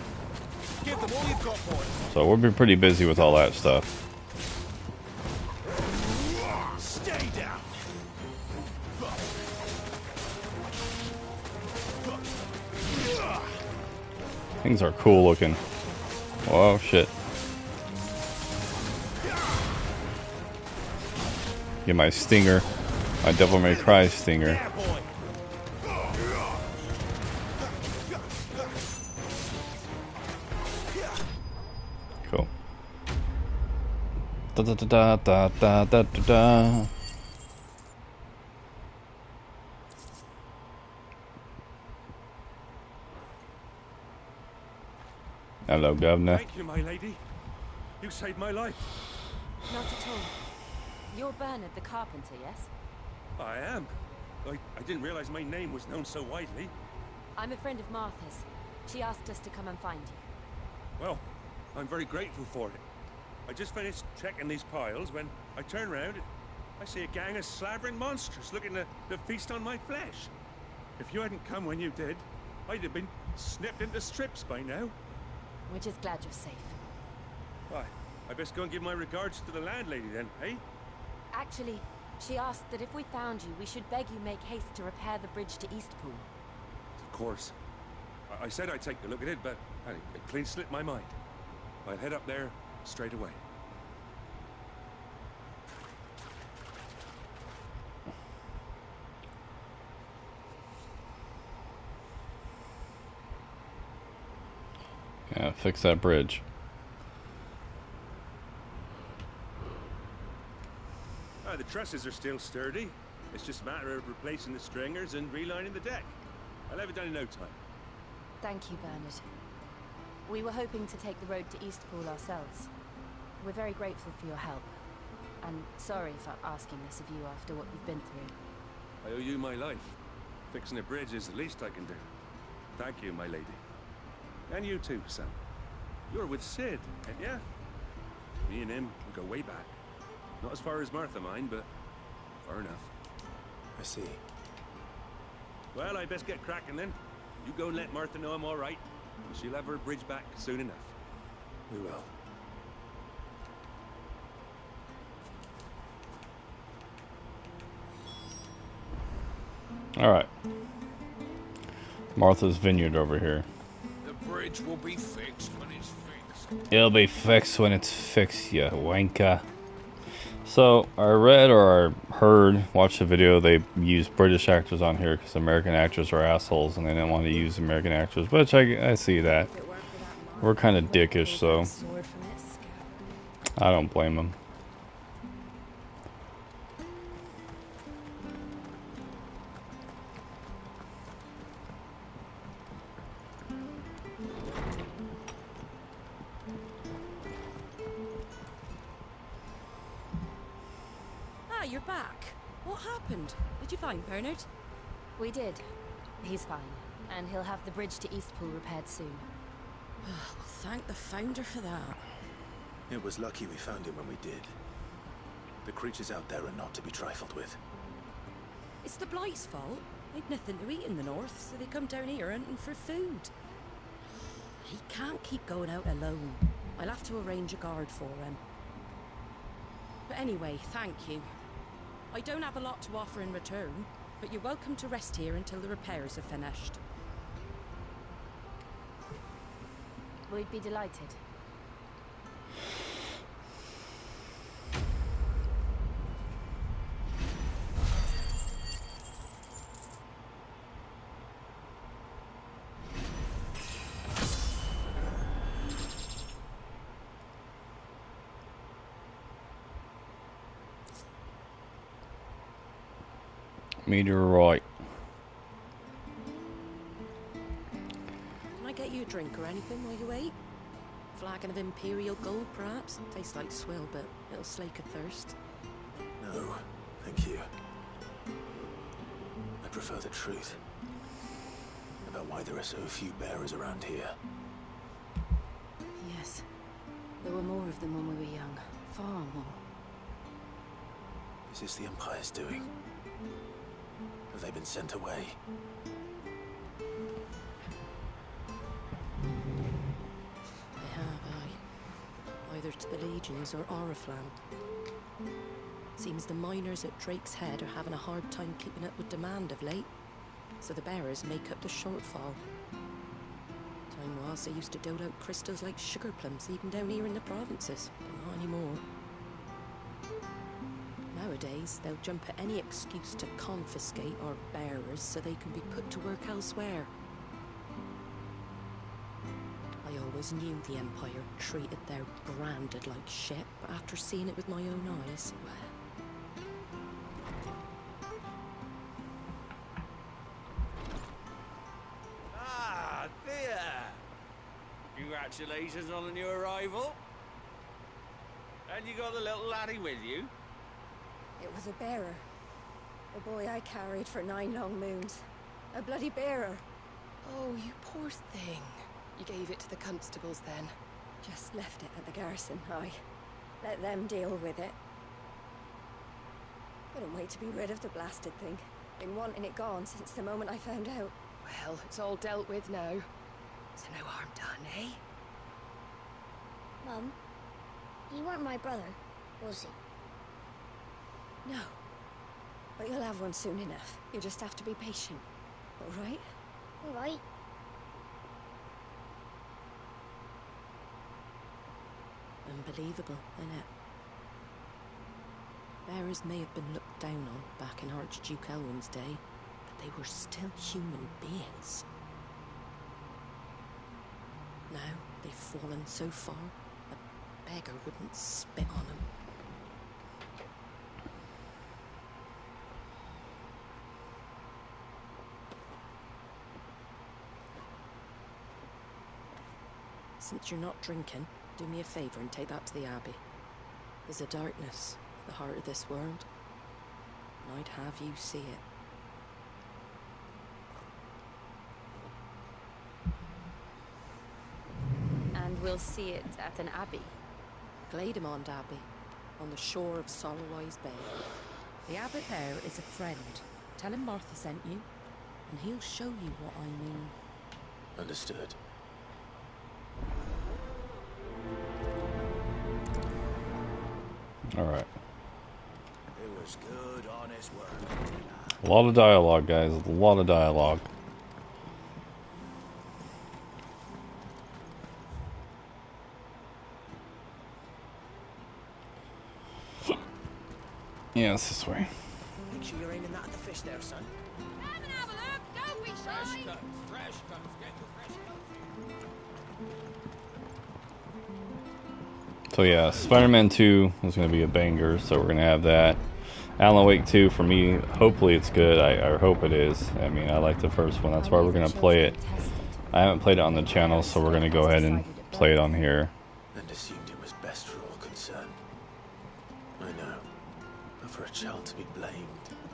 Give them all you've got, boys. So we'll be pretty busy with all that stuff. Stay down. Things are cool looking. Oh shit. Get my stinger, my Devil May Cry stinger. Cool. Da da da da da da da da. Hello, Governor. Thank you, my lady. You saved my life. Not at all. You're Bernard the carpenter, yes? I am. I didn't realize my name was known so widely. I'm a friend of Martha's. She asked us to come and find you. Well, I'm very grateful for it. I just finished checking these piles when I turn around. I see a gang of slavering monsters looking to feast on my flesh. If you hadn't come when you did, I'd have been snipped into strips by now. We're just glad you're safe. Why, I best go and give my regards to the landlady then, eh? Actually, she asked that if we found you, we should beg you make haste to repair the bridge to Eastpool. Of course. I said I'd take a look at it, but it clean slipped my mind. I'll head up there straight away. Yeah, fix that bridge. The trusses are still sturdy. It's just a matter of replacing the stringers and relining the deck. I'll have it done in no time. Thank you, Bernard. We were hoping to take the road to Eastpool ourselves. We're very grateful for your help. And sorry for asking this of you after what you've been through. I owe you my life. Fixing a bridge is the least I can do. Thank you, my lady. And you too, son. You're with Sid, ain't ya? Me and him, we go way back. Not as far as Martha, mind, but far enough. I see. Well, I best get cracking then. You go and let Martha know I'm all right. And she'll have her bridge back soon enough. We will. All right. Martha's Vineyard over here. The bridge will be fixed when it's fixed. It'll be fixed when it's fixed, you wanker. So, I read or I heard, watched the video, they used British actors on here because American actors are assholes and they didn't want to use American actors, which I see that. We're kind of dickish, so I don't blame them. You're back. What happened? Did you find Bernard? We did. He's fine. And he'll have the bridge to Eastpool repaired soon. Well, thank the Founder for that. It was lucky we found him when we did. The creatures out there are not to be trifled with. It's the Blight's fault. They've nothing to eat in the north, so they come down here hunting for food. He can't keep going out alone. I'll have to arrange a guard for him. But anyway, thank you. I don't have a lot to offer in return, but you're welcome to rest here until the repairs are finished. We'd be delighted. Meteorite. Can I get you a drink or anything while you wait? Flagon of Imperial Gold, perhaps? Tastes like swill, but it'll slake a thirst. No, thank you. I prefer the truth about why there are so few bearers around here. Yes. There were more of them when we were young. Far more. Is this the Empire's doing? Have they been sent away? They have, aye. Either to the Legions or Oriflamme. Seems the miners at Drake's Head are having a hard time keeping up with demand of late, so the bearers make up the shortfall. Time was they used to dole out crystals like sugar plums even down here in the provinces, but not anymore. Nowadays, they'll jump at any excuse to confiscate our bearers so they can be put to work elsewhere. I always knew the Empire treated their branded like shit, but after seeing it with my own eyes, well... Ah, Thea! Congratulations on the new arrival. And you got the little laddie with you? It was a bearer. A boy I carried for 9 long moons. A bloody bearer. Oh, you poor thing. You gave it to the constables then. Just left it at the garrison, aye. Let them deal with it. Couldn't wait to be rid of the blasted thing. Been wanting it gone since the moment I found out. Well, it's all dealt with now. So no harm done, eh? Mum, you weren't my brother, was he? No. But you'll have one soon enough. You just have to be patient. All right? All right. Unbelievable, innit? Bearers may have been looked down on back in Archduke Elwin's day, but they were still human beings. Now they've fallen so far, a beggar wouldn't spit on them. Since you're not drinking, do me a favour and take that to the Abbey. There's a darkness at the heart of this world, and I'd have you see it. And we'll see it at an abbey? Glademond Abbey, on the shore of Sorrowwise Bay. The abbot there is a friend. Tell him Martha sent you, and he'll show you what I mean. Understood. Alright. It was good, honest work. A lot of dialogue, guys. A lot of dialogue. Yeah, it's this way. Make sure you're aiming that at the fish there, son. Come and have a look! Don't be shy! Fresh cuts, get the fresh cuts. So yeah, Spider-Man 2 is going to be a banger, so we're going to have that. Alan Wake 2, for me, hopefully it's good. I hope it is. I mean, I like the first one. That's why we're going to play it. I haven't played it on the channel, so we're going to go ahead and play it on here. And assumed it was best for all concerned. I know. But for a child to be blamed,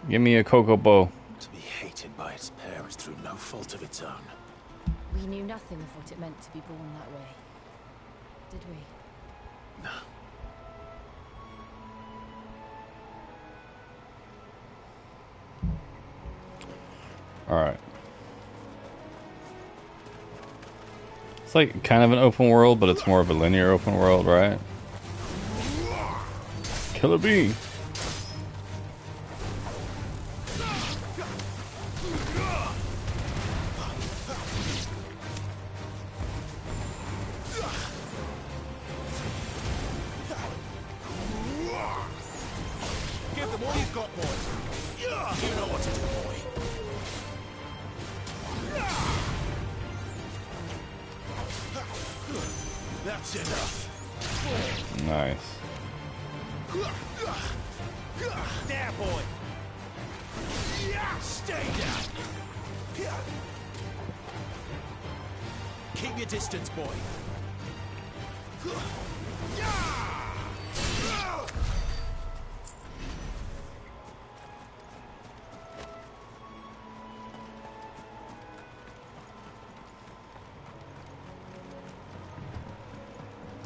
Give me a Chocobo. to be hated by its parents through no fault of its own. We knew nothing of what it meant to be born that way. Did we? No. Alright. It's like kind of an open world, but it's more of a linear open world, right? Killer Bee. Give them all you've got, boy. You know what to do, boy. That's enough. Nice. There, boy. Stay down. Keep your distance, boy.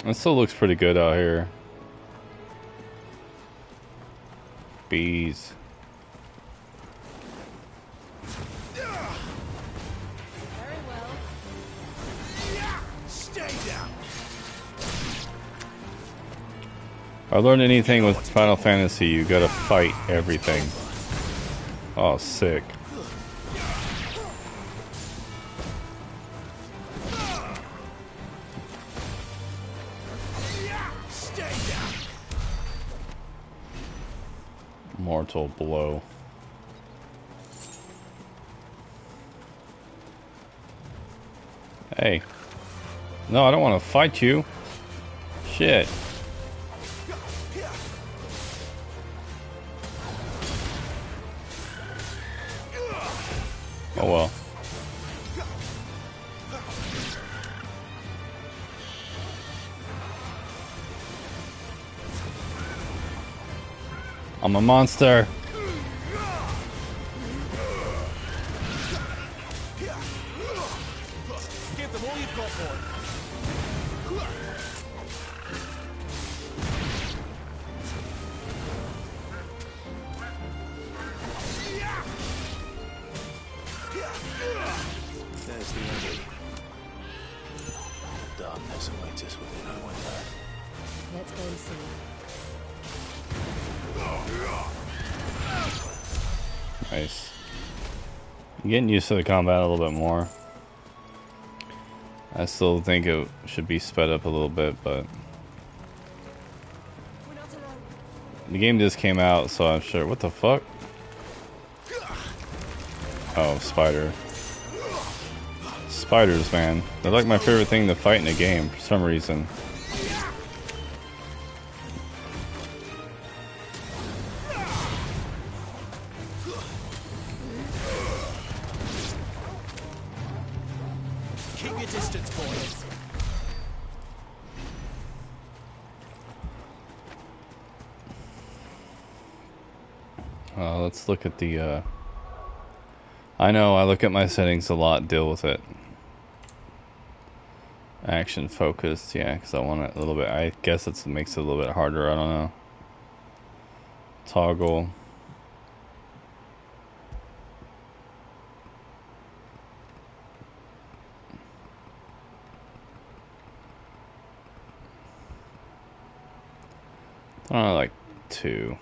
It still looks pretty good out here. Bees. Very well. Stay down. If I learned anything with Final Fantasy, you gotta fight everything. Oh, sick. Mortal blow. Hey. No, I don't want to fight you. Shit. Oh well. I'm a monster. Give them all you've got, boy. There's the enemy. Darkness awaits us within our window. Let's go and see. Nice. I'm getting used to the combat a little bit more. I still think it should be sped up a little bit, but the game just came out, so I'm sure. What the fuck? Oh, spider. Spiders, man. They're like my favorite thing to fight in a game for some reason. Keep your distance, boys. Let's look at the, I know, I look at my settings a lot, deal with it. Action focused, yeah, because I want it a little bit, I guess it makes it a little bit harder, I don't know. Toggle. I like 2.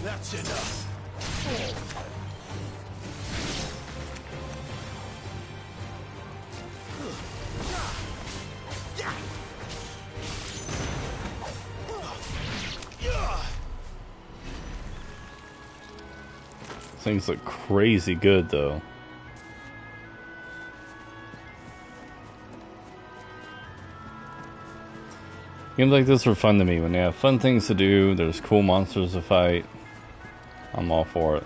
That's enough. Things look crazy good though. Games like this are fun to me. When they have fun things to do, there's cool monsters to fight, I'm all for it.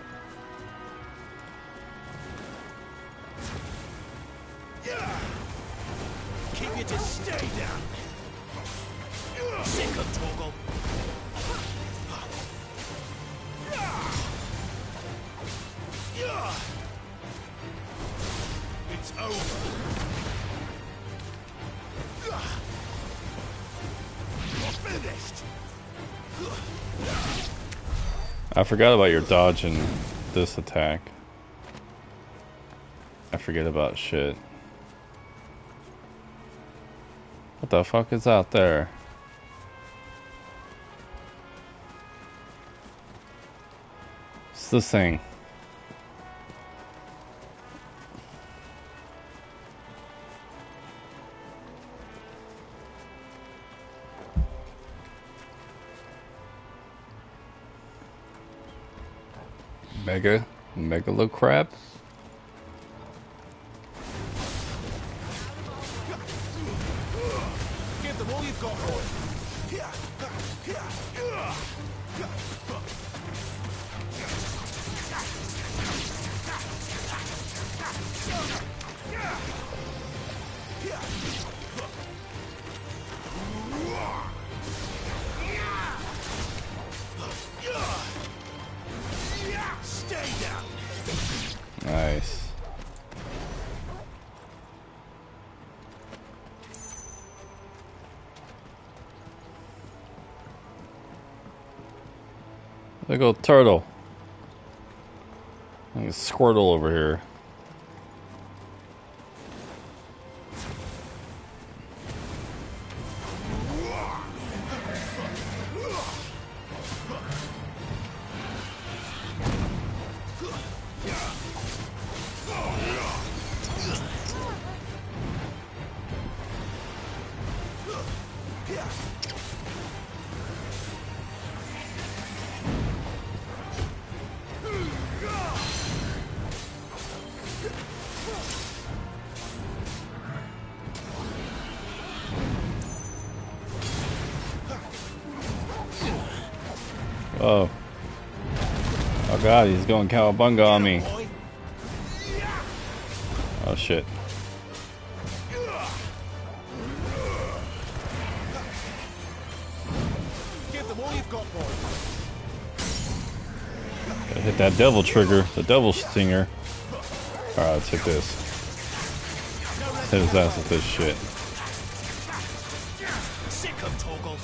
Keep you to stay down. Sick of Torgal. It's over. You're finished. I forgot about your dodge and this attack. I forget about shit. What the fuck is out there? What's this thing? Megalocrab? Give them all you've got, boy. Stay down. Nice. Big old turtle. Like a Squirtle over here. Oh. Oh god, he's going cowabunga on me. Oh shit. Gotta hit that devil trigger, the devil stinger. Alright, let's hit this. Hit his ass with this shit. Sick of Torgal.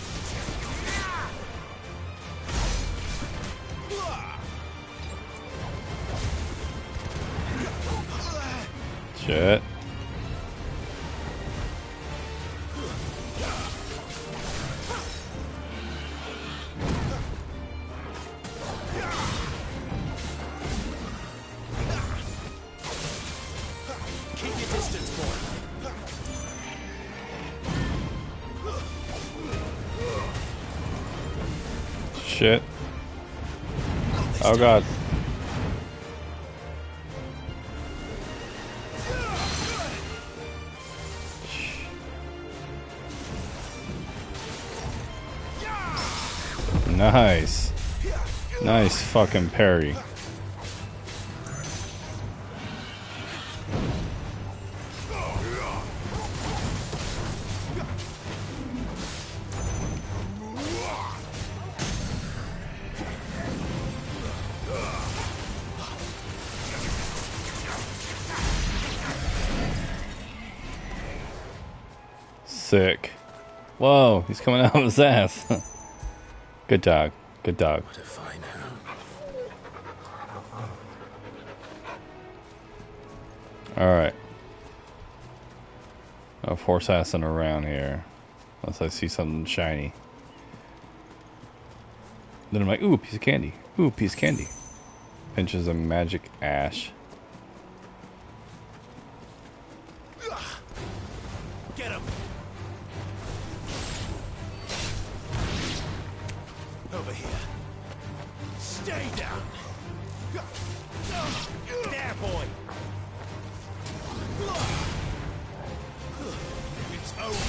Shit. Keep your distance, boy. Shit. Oh god. Nice. Nice fucking parry. Sick. Whoa, he's coming out of his ass. Good dog. Good dog. What a fine hound. Alright. No force assing around here. Unless I see something shiny. Then I'm like, ooh, piece of candy. Ooh, piece of candy. Pinches a magic ash. Get him. Over here. Stay down. There, boy. It's over.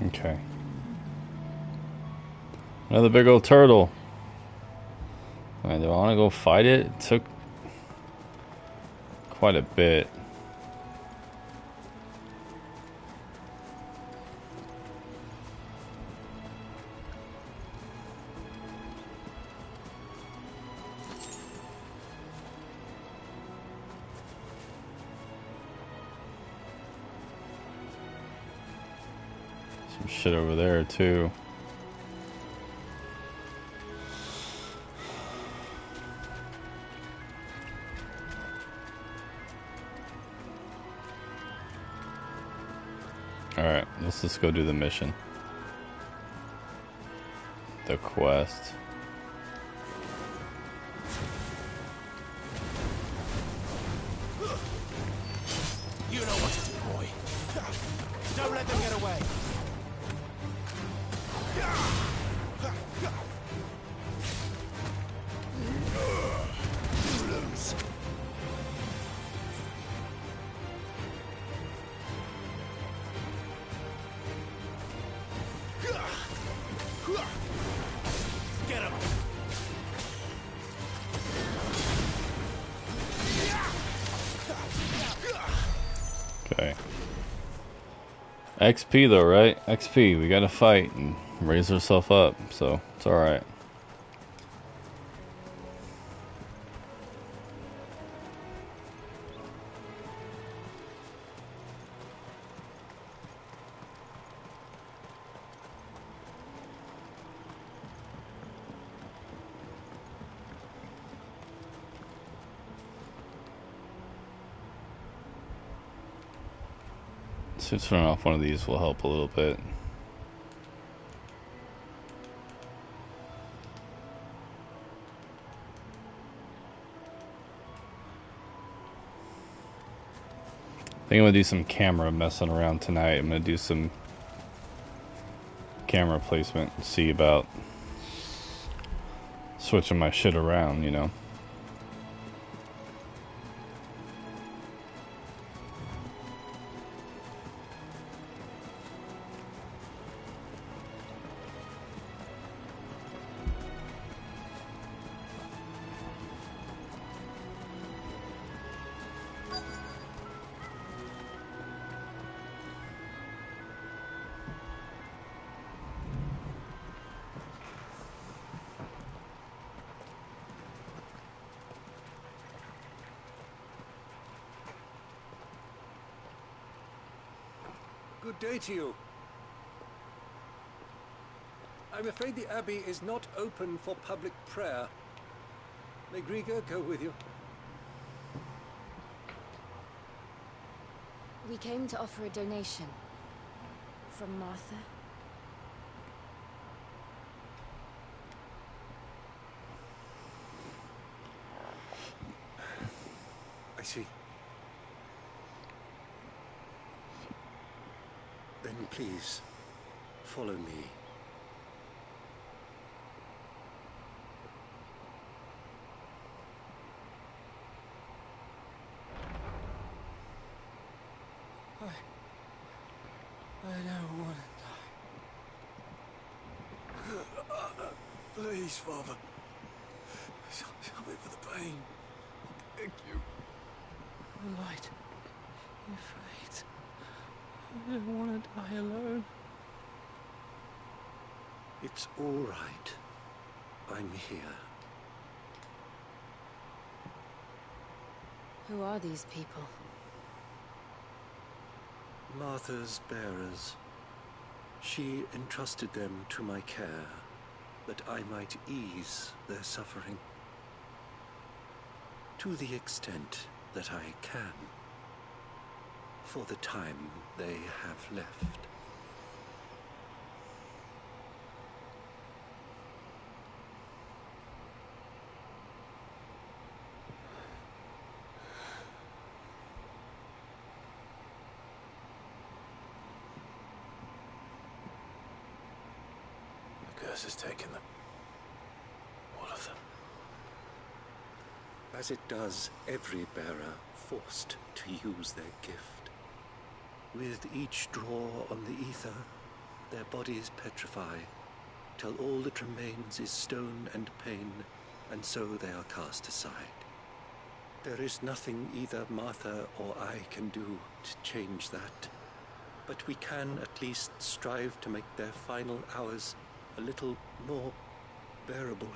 Okay. Another big old turtle. Alright, do I want to go fight it? It took quite a bit. Some shit over there too. Alright, let's just go do the mission. The quest. You know what to do, boy. Don't let them get away. You lose. Get him. Okay. XP though, right? XP. We gotta fight and raise ourselves up, so it's alright. So turning off one of these will help a little bit. I think I'm gonna do some camera messing around tonight. I'm gonna do some camera placement and see about switching my shit around, you know. Good day to you. I'm afraid the Abbey is not open for public prayer. May Grieger go with you? We came to offer a donation. From Martha. I see. Then please, follow me. I don't want to die. Please, Father. Help me for the pain. Thank you. The light. Your fate. I don't want to die alone. It's all right. I'm here. Who are these people? Martha's bearers. She entrusted them to my care, that I might ease their suffering. To the extent that I can. For the time they have left. The curse has taken them. All of them. As it does every bearer forced to use their gift. With each draw on the ether, their bodies petrify, till all that remains is stone and pain, and so they are cast aside. There is nothing either Martha or I can do to change that, but we can at least strive to make their final hours a little more bearable.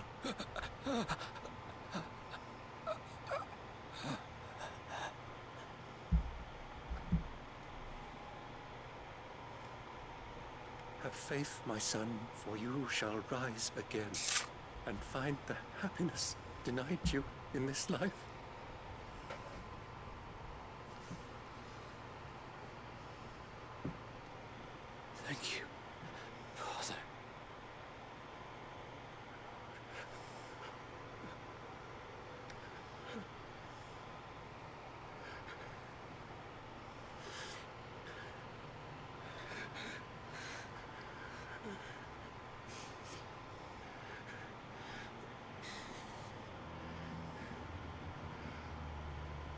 Have faith, my son, for you shall rise again and find the happiness denied you in this life. Thank you, Father.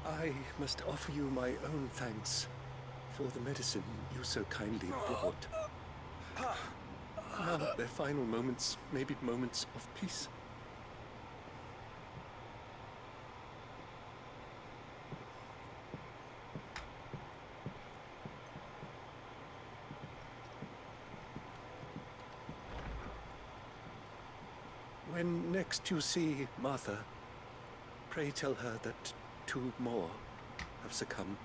I must offer you my own thanks for the medicine you so kindly brought. Now their final moments may be moments of peace. When next you see Martha, pray tell her that 2 more have succumbed.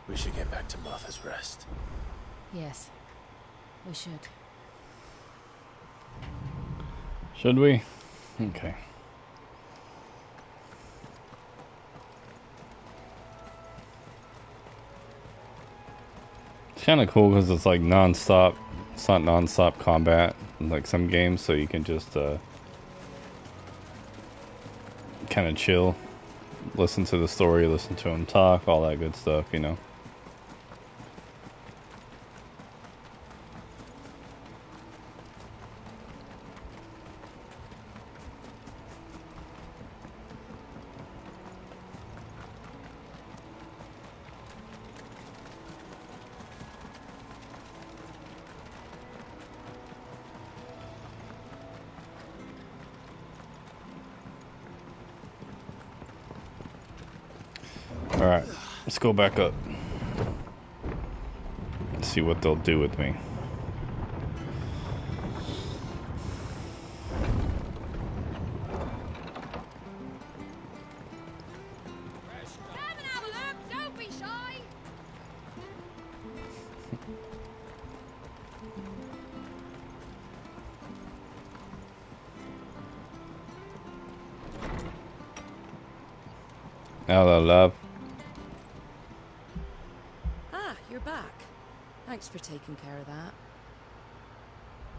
We should get back to Martha's Rest. Yes, we should. Should we? Okay. It's kind of cool because it's like non-stop. It's not non-stop combat like some games, so you can just kind of chill, listen to the story, listen to them talk, all that good stuff, you know. Alright, Let's go back up. See what they'll do with me. Don't be shy! Hello, love. Ah, you're back. Thanks for taking care of that.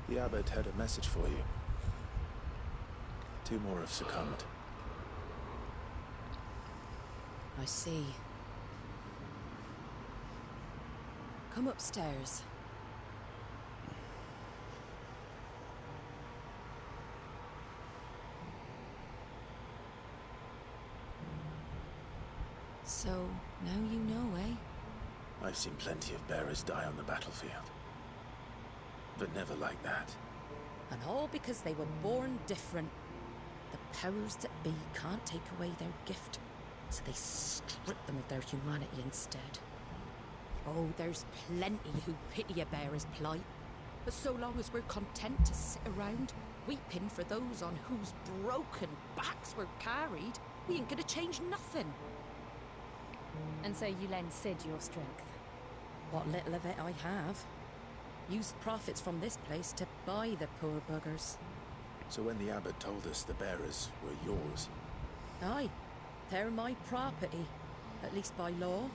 The abbot had a message for you. 2 more have succumbed. I see. Come upstairs. So, now you know, eh? I've seen plenty of bearers die on the battlefield. But never like that. And all because they were born different. The powers that be can't take away their gift, so they strip them of their humanity instead. Oh, there's plenty who pity a bearer's plight. But so long as we're content to sit around, weeping for those on whose broken backs we're carried, we ain't gonna change nothing. And so you lend Cid your strength? What little of it I have. Used profits from this place to buy the poor buggers. So when the abbot told us the bearers were yours... Aye, they're my property, at least by law.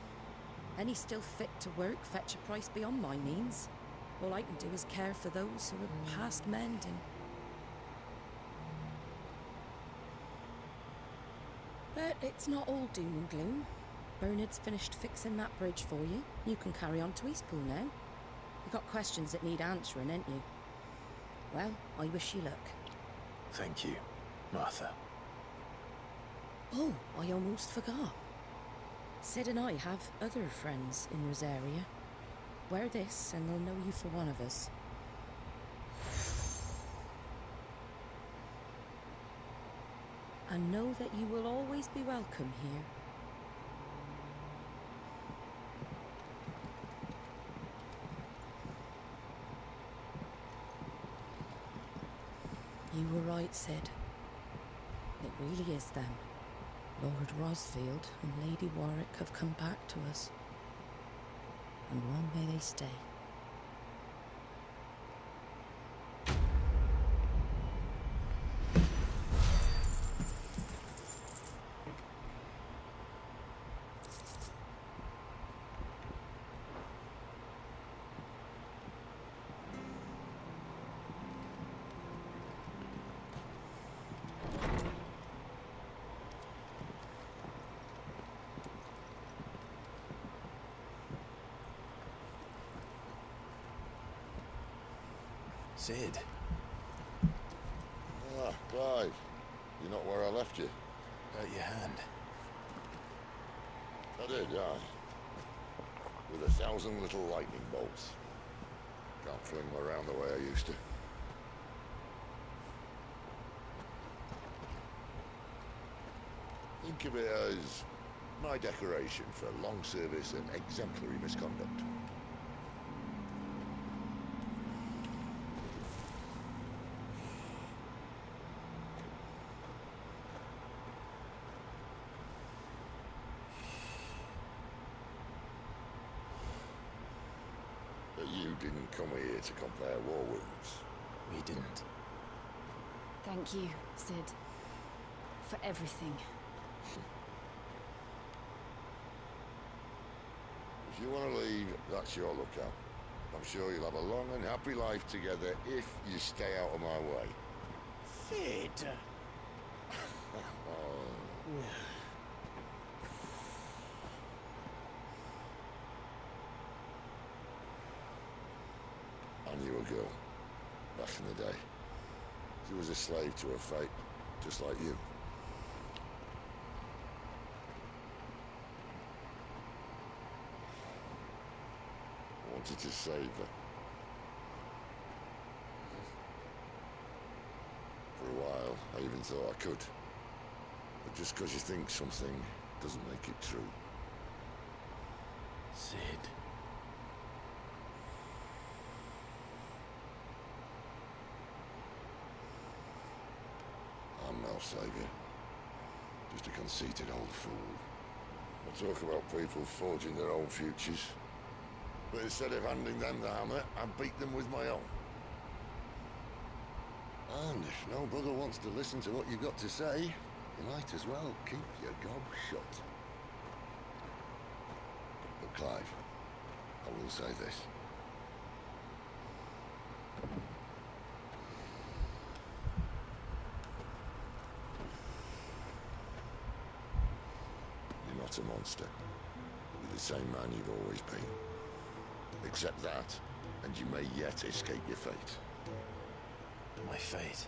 Any still fit to work fetch a price beyond my means. All I can do is care for those who are past mending. But it's not all doom and gloom. Bernard's finished fixing that bridge for you. You can carry on to Eastpool now. You got questions that need answering, ain't you? Well, I wish you luck. Thank you, Martha. Oh, I almost forgot. Cid and I have other friends in Rosaria. Wear this and they'll know you for one of us. And know that you will always be welcome here. You were right, Cid. It really is them. Lord Rosfield and Lady Warwick have come back to us. And long may they stay. Cid. Ah, Clive. You're not where I left you. Hurt your hand. I did, aye. With 1,000 little lightning bolts. Can't fling them around the way I used to. Think of it as my decoration for long service and exemplary misconduct. But you didn't come here to compare war wounds. We didn't. Thank you, Cid. For everything. If you want to leave, that's your lookout. I'm sure you'll have a long and happy life together if you stay out of my way. Cid! I knew a girl, back in the day. She was a slave to her fate, just like you. I wanted to save her. For a while, I even thought I could. But just because you think something doesn't make it true. Cid. I'm no savior. Just a conceited old fool. I talk about people forging their own futures. But instead of handing them the hammer, I beat them with my own. And if no brother wants to listen to what you've got to say, you might as well keep your gob shut. But Clive, I will say this. You're not a monster. You're the same man you've always been. Accept that, and you may yet escape your fate. My fate?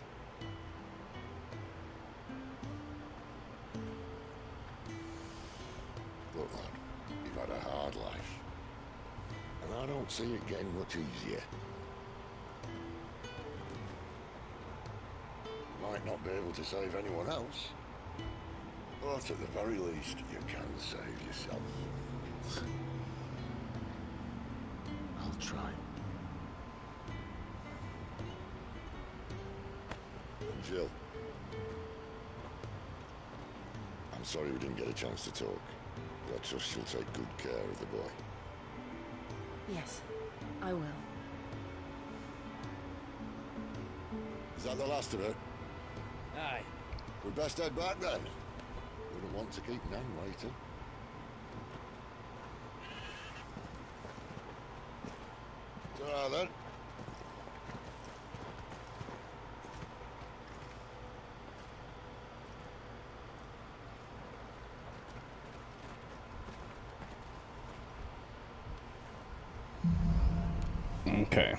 Look, lad, you've had a hard life. And I don't see it getting much easier. You might not be able to save anyone else, but at the very least, you can save yourself. I'll try. And Jill, I'm sorry we didn't get a chance to talk, but I trust she'll take good care of the boy. Yes, I will. Is that the last of it? Aye. We'd best head back then. Wouldn't want to keep Nan waiting. Ta-ra then. Okay.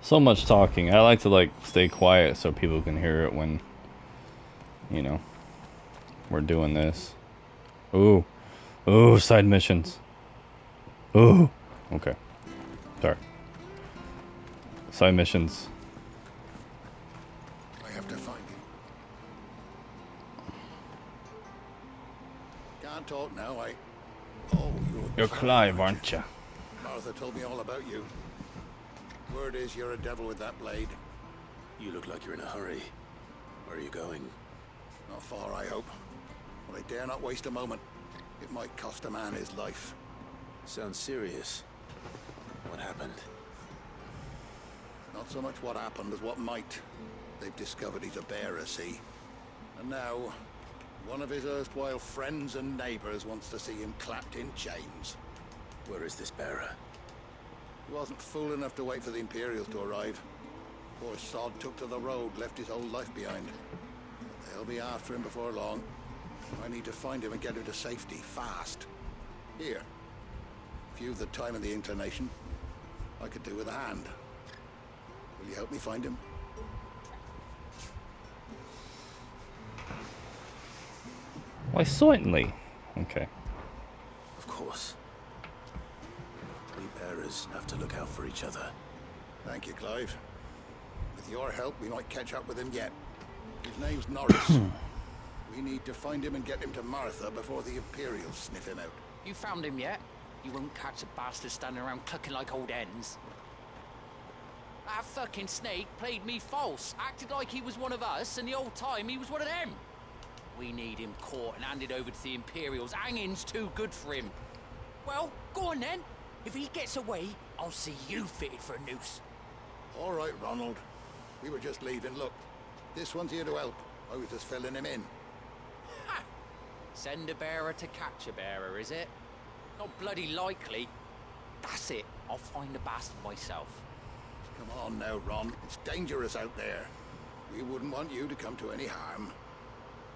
So much talking. I like to stay quiet so people can hear it when, you know, we're doing this. Ooh. Ooh, side missions. Ooh. Okay. Sorry. Side missions. I have to find him. Can't talk now, Oh, You're Clive, aren't you? Martha told me all about you. Word is you're a devil with that blade. You look like you're in a hurry. Where are you going? Not far, I hope. But I dare not waste a moment. It might cost a man his life. Sounds serious. What happened? Not so much what happened as what might. They've discovered he's a bearer, see? And now, one of his erstwhile friends and neighbors wants to see him clapped in chains. Where is this bearer? He wasn't fool enough to wait for the Imperials to arrive. Poor sod took to the road, left his whole life behind. But they'll be after him before long. I need to find him and get him to safety, fast. Here. If you've the time and the inclination, I could do with a hand. Will you help me find him? Why, certainly. Okay. Of course. We bearers have to look out for each other. Thank you, Clive. With your help, we might catch up with him yet. His name's Norris. We need to find him and get him to Martha before the Imperials sniff him out. You found him yet? You won't catch a bastard standing around clucking like old hens. That fucking snake played me false, acted like he was one of us, and the whole time he was one of them. We need him caught and handed over to the Imperials. Hanging's too good for him. Well, go on then. If he gets away, I'll see you fitted for a noose. All right, Ronald. We were just leaving. Look, this one's here to help. I was just filling him in. Ha! Send a bearer to catch a bearer, is it? Not bloody likely. That's it. I'll find the bastard myself. Come on now, Ron. It's dangerous out there. We wouldn't want you to come to any harm.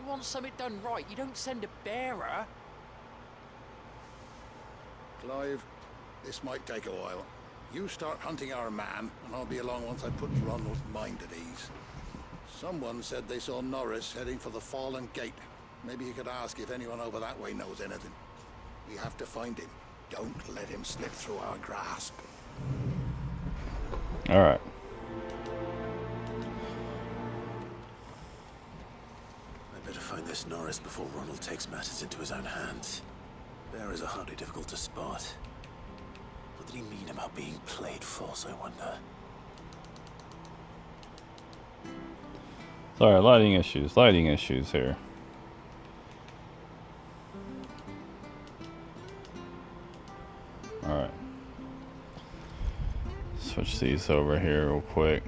You want something done right, you don't send a bearer. Clive, this might take a while. You start hunting our man, and I'll be along once I put Ronald's mind at ease. Someone said they saw Norris heading for the Fallen Gate. Maybe you could ask if anyone over that way knows anything. We have to find him. Don't let him slip through our grasp. All right. I better find this Norris before Ronald takes matters into his own hands. Bearers are hardly difficult to spot. What did he mean about being played false, I wonder? Sorry, lighting issues here. Alright. Switch these over here real quick.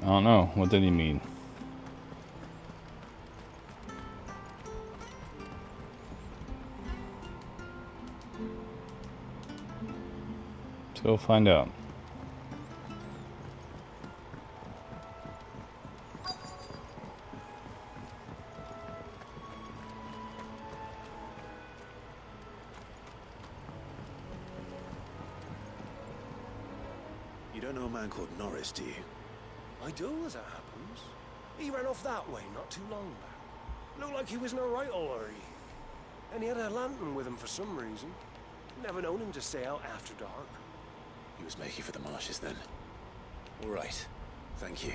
I don't know. What did he mean? Let's go find out. You don't know a man called Norris, do you? I do, as it happens. He ran off that way not too long back. Looked like he was in a right hurry. And he had a lantern with him for some reason. Never known him to stay out after dark. He was making for the marshes then. All right. Thank you.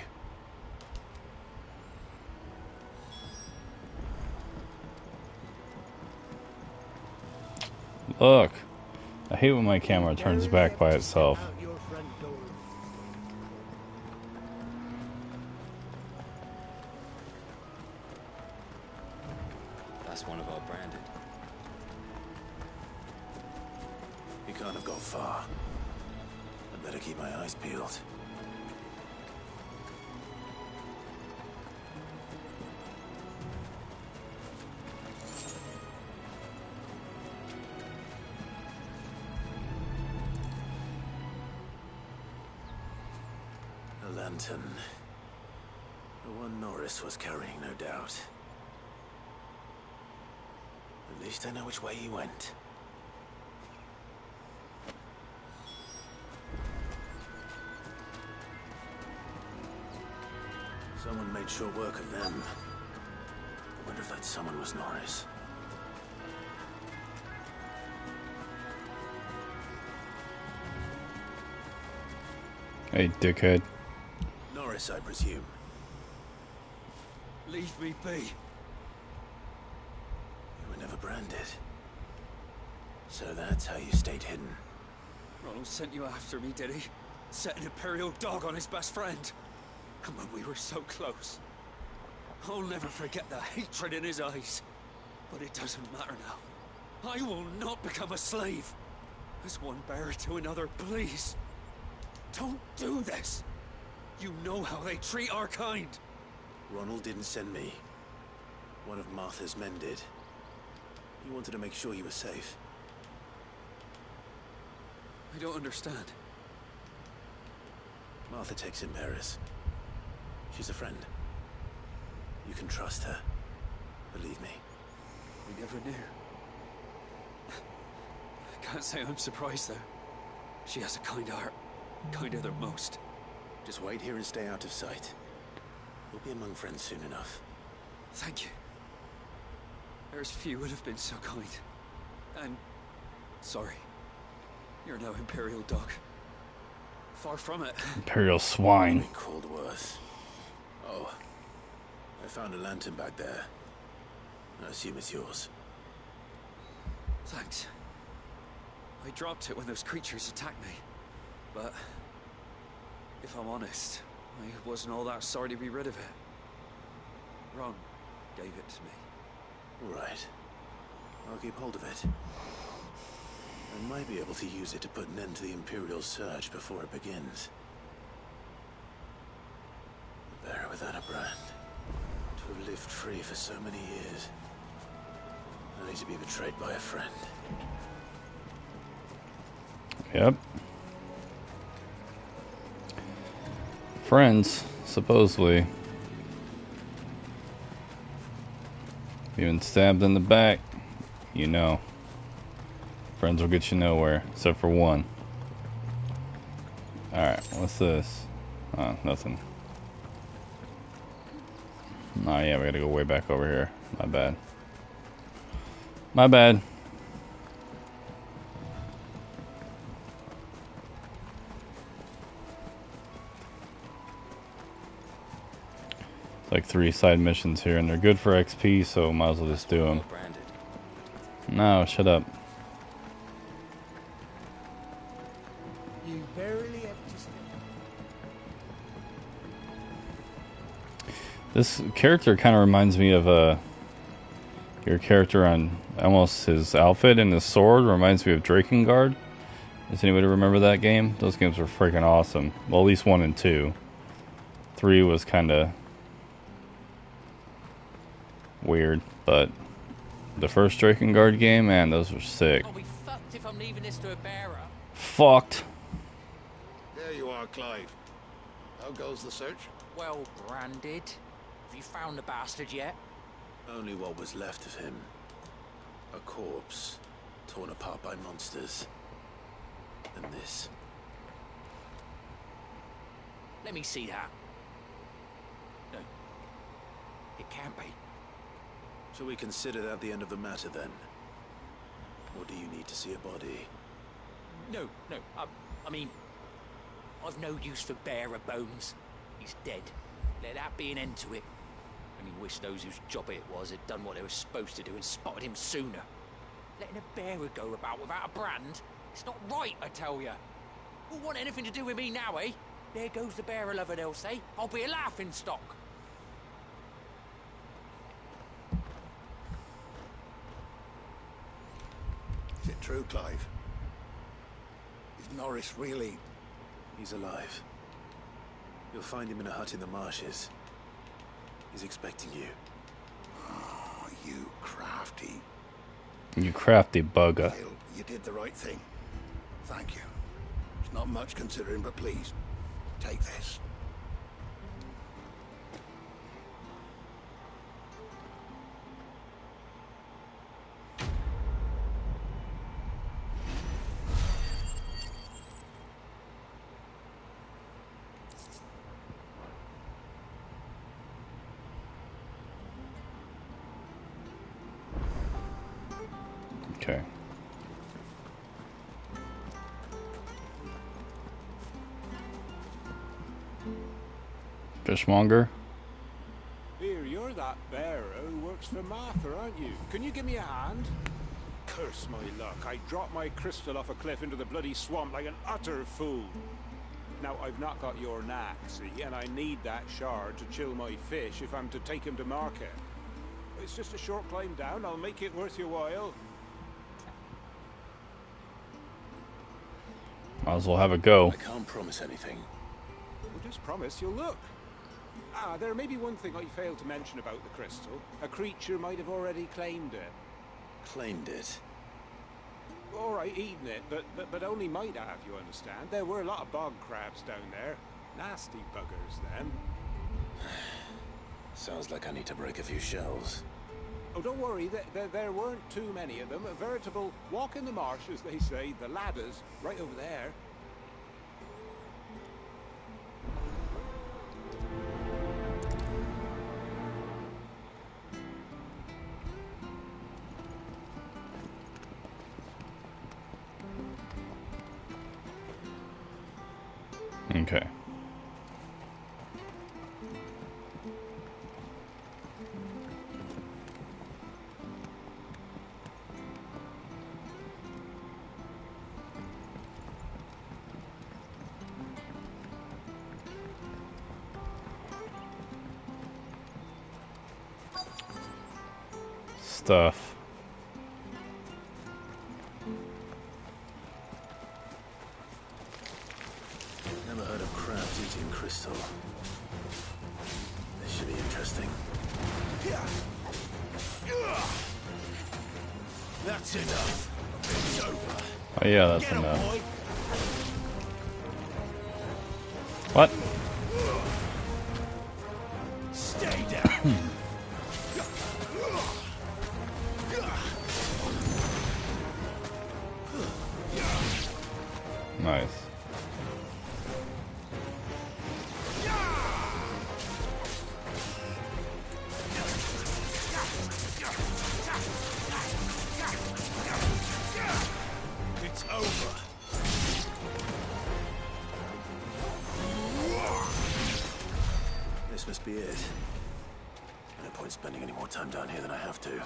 Look. I hate when my camera turns back by itself. That's one of our branded. He can't have gone far. I'd better keep my eyes peeled. A lantern. The one Norris was carrying, no doubt. At least I know which way he went. Someone made short work of them. I wonder if that someone was Norris. Hey, dickhead. Norris, I presume. Leave me be. You were never branded. So that's how you stayed hidden. Ronald sent you after me, did he? Set an Imperial dog on his best friend. And when we were so close. I'll never forget the hatred in his eyes. But it doesn't matter now. I will not become a slave. As one bearer to another, please. Don't do this. You know how they treat our kind. Ronald didn't send me. One of Martha's men did. He wanted to make sure you were safe. I don't understand. Martha takes in bearers. She's a friend. You can trust her. Believe me. We never knew. I can't say I'm surprised, though. She has a kind heart. Kinder than most. Just wait here and stay out of sight. We'll be among friends soon enough. Thank you. There's few would have been so kind. And... sorry. You're no Imperial dog. Far from it. Imperial swine. Called worse. Oh. I found a lantern back there. I assume it's yours. Thanks. I dropped it when those creatures attacked me. But... if I'm honest, I wasn't all that sorry to be rid of it. Ron gave it to me. All right. I'll keep hold of it. I might be able to use it to put an end to the Imperial surge before it begins. A bearer without a brand. To have lived free for so many years. Only to be betrayed by a friend. Yep. Friends, supposedly. Even stabbed in the back, you know. Friends will get you nowhere, except for one. Alright, what's this? Oh, nothing. Oh yeah, we gotta go way back over here. My bad. My bad. like 3 side missions here, and they're good for XP, so might as well just do them. No, shut up. You barely have to stay. This character kind of reminds me of your character on almost his outfit and his sword reminds me of Drakengard. Does anybody remember that game? Those games were freaking awesome. Well, at least 1 and 2. 3 was kind of weird, but the first Drakengard game, man, those were sick. I'll be fucked if I'm leaving this to a bearer. Fucked. There you are, Clive. How goes the search? Well branded. Have you found the bastard yet? Only what was left of him. A corpse, torn apart by monsters. And this. Let me see that. No. It can't be. Shall we consider that the end of the matter, then? Or do you need to see a body? No. I mean, I've no use for bearer bones. He's dead. Let that be an end to it. Only wish those whose job it was had done what they were supposed to do and spotted him sooner. Letting a bearer go about without a brand? It's not right, I tell ya. Who want anything to do with me now, eh? There goes the bearer lover, they'll say. I'll be a laughing stock. Is it true, Clive? Is Norris really... He's alive. You'll find him in a hut in the marshes. He's expecting you. Oh, you crafty... You crafty bugger. Well, you did the right thing. Thank you. It's not much considering, but please, take this. Okay. Fishmonger? Here, you're that bearer who works for Martha, aren't you? Can you give me a hand? Curse my luck. I dropped my crystal off a cliff into the bloody swamp like an utter fool. Now, I've not got your knack, see, and I need that shard to chill my fish if I'm to take him to market. It's just a short climb down. I'll make it worth your while. Might as well have a go. I can't promise anything. Well, just promise you'll look. Ah, there may be one thing I failed to mention about the crystal. A creature might have already claimed it. Claimed it? All right, eaten it, but only might have, you understand. There were a lot of bog crabs down there. Nasty buggers, them. Sounds like I need to break a few shells. Oh, don't worry, there weren't too many of them. A veritable walk in the marsh, as they say, the ladders, right over there. Okay. Stuff. Never heard of crabs eating crystal. This should be interesting. That's enough. It's over. Oh yeah, that's Get enough. boy. What? Stay down. Nice. It's over. This must be it. No point spending any more time down here than I have to.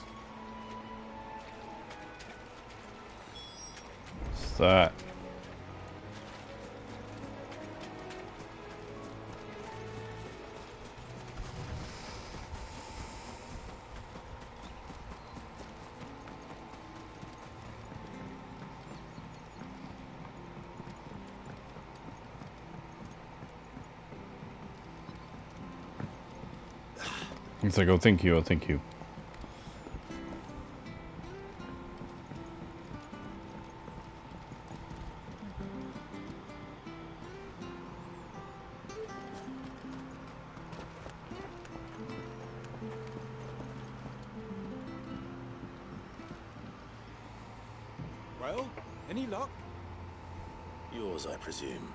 What's that? It's like, oh, thank you, oh, thank you. Well, any luck? Yours, I presume.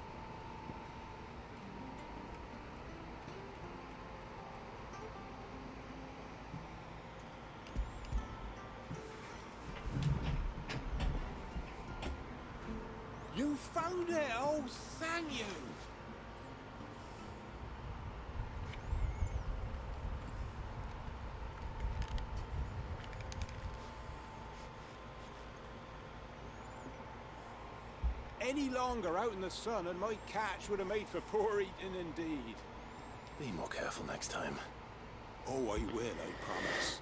You found it! Oh, thank you! Any longer out in the sun and my catch would have made for poor eating indeed. Be more careful next time. Oh, I will, I promise.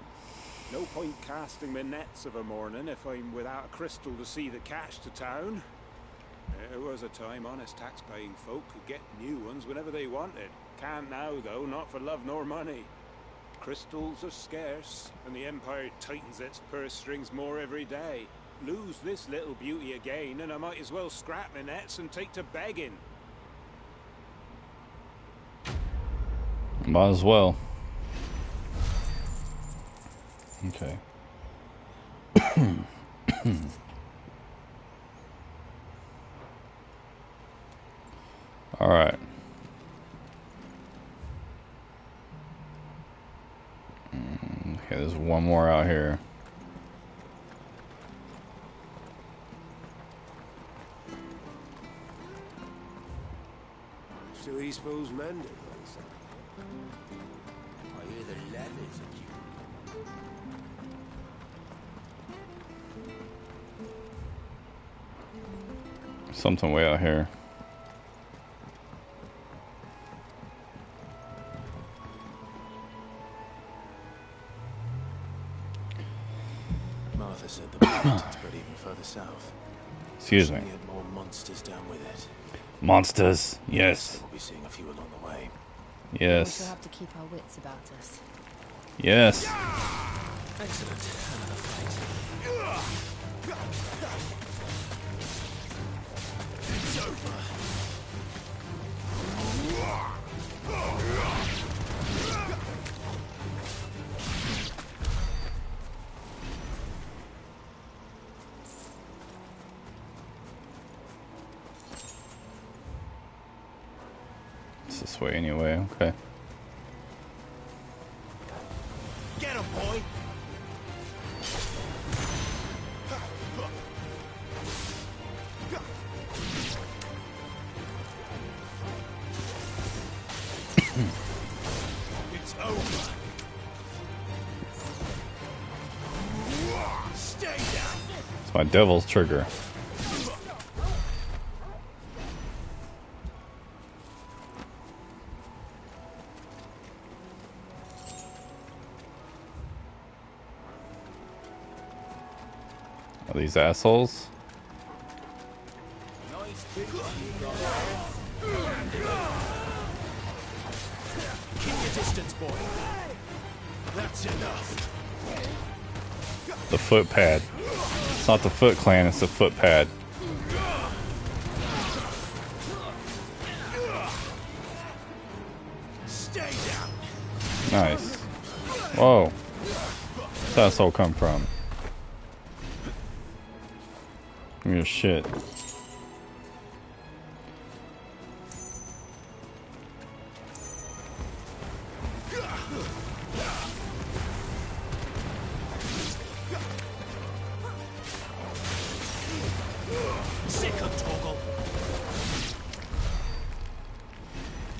No point casting my nets of a morning if I'm without a crystal to see the catch to town. There was a time honest tax-paying folk could get new ones whenever they wanted. Can't now, though, not for love nor money. Crystals are scarce, and the Empire tightens its purse strings more every day. Lose this little beauty again, and I might as well scrap my nets and take to begging. Might as well. Okay. All right. Okay, there's one more out here. So he suppose mended, I hear the levies at you. Something way out here. Martha said the mountains spread even further south. Excuse me. She had more monsters down with it. Monsters, yes. We'll be seeing a few along the way. Yes. We'll have to keep our wits about us. Yes. Excellent. Another fight. It's over. It's this way anyway, okay. Get him, boy! It's over. Stay down. It's my devil's trigger. Are these assholes? Keep your distance, boy. That's enough. The foot pad. It's not the Foot Clan, it's the foot pad. Stay down. Nice. Whoa. Where's that asshole come from? Give me your shit.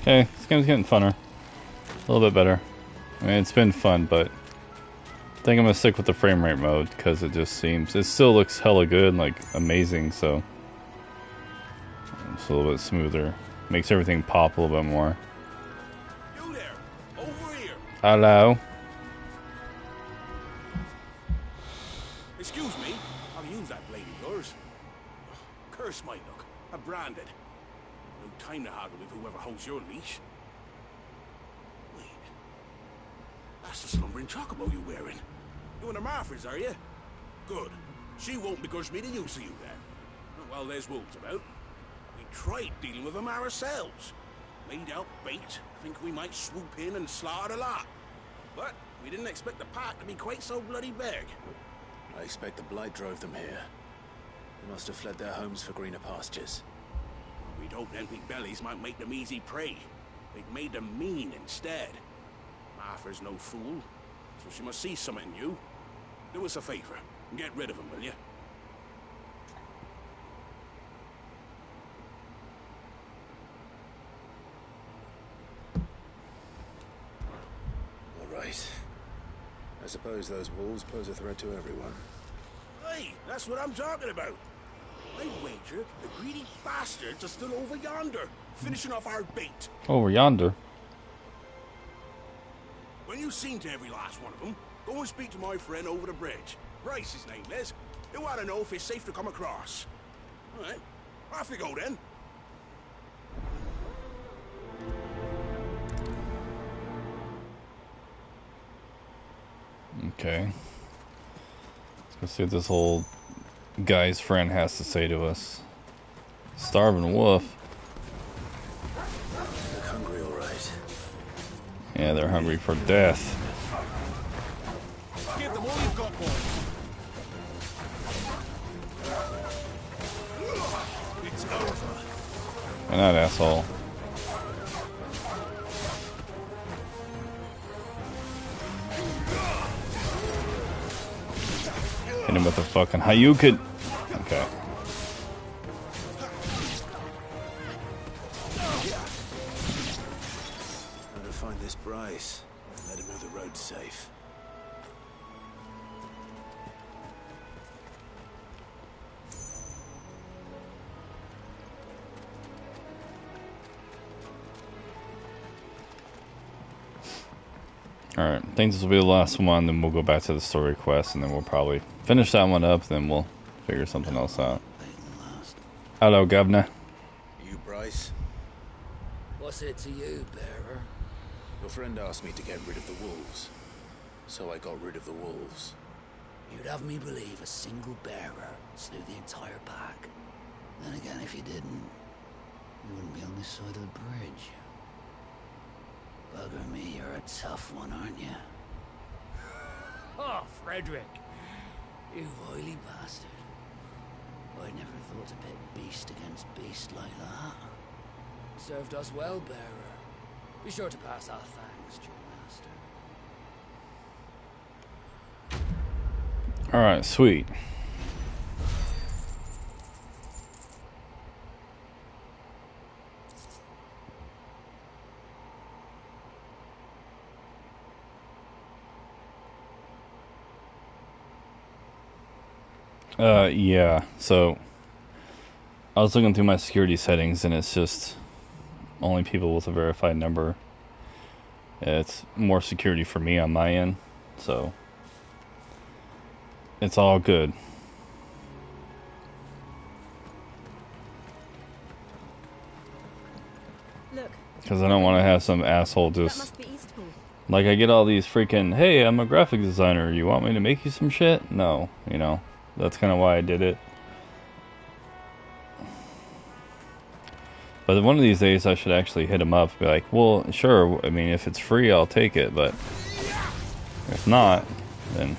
Okay, this game's getting funner. A little bit better. I mean, it's been fun, but I think I'm gonna stick with the frame rate mode because it just seems it still looks hella good, like amazing. So it's a little bit smoother, makes everything pop a little bit more. You there, over here. Hello. Excuse me, I've used that blade of yours. Curse my luck, I'm branded. No time to haggle with whoever holds your leash. Wait, that's the slumbering chocobo you're wearing. You and the Marfors, are you? Good. She won't begrudge me the use of you then. Well, there's wolves about. We tried dealing with them ourselves. Laid out bait, think we might swoop in and slaughter the lot. But we didn't expect the pack to be quite so bloody big. I expect the blight drove them here. They must have fled their homes for greener pastures. We'd hoped them big bellies might make them easy prey. They'd made them mean instead. Martha's no fool, so she must see something in you. Do us a favor and get rid of them, will you? All right. I suppose those wolves pose a threat to everyone. Hey, that's what I'm talking about. I wager the greedy bastards are still over yonder, finishing off our bait. Over yonder. When you've seen to every last one of them, go and speak to my friend over the bridge. Bryce, his name is. He'll want to know if it's safe to come across. All right, off you go then. Okay. Let's see what this old guy's friend has to say to us. Starving wolf. Look hungry, all right. Yeah, they're hungry for death. Give them all you've got, boys. It's over. And that asshole. Hit him with the fucking Hayukin. Okay. How to find this Bryce and let him know the road's safe. Alright, I think this will be the last one, then we'll go back to the story quest, and then we'll probably finish that one up, then we'll figure something else out. Hello, Governor. You, Bryce? What's it to you, bearer? Your friend asked me to get rid of the wolves, so I got rid of the wolves. You'd have me believe a single bearer slew the entire pack. Then again, if you didn't, you wouldn't be on this side of the bridge. Bugger me, you're a tough one, aren't you? Oh, Frederick! You oily bastard. I never thought to pit beast against beast like that. Served us well, bearer. Be sure to pass our thanks to your master. Alright, sweet. Yeah, so I was looking through my security settings and it's just only people with a verified number. It's more security for me on my end, so it's all good. Look. Because I don't want to have some asshole just... Like, I get all these freaking, hey, I'm a graphic designer, you want me to make you some shit? No, you know. That's kind of why I did it. But one of these days I should actually hit him up and be like, well, sure, I mean, if it's free, I'll take it, but if not, then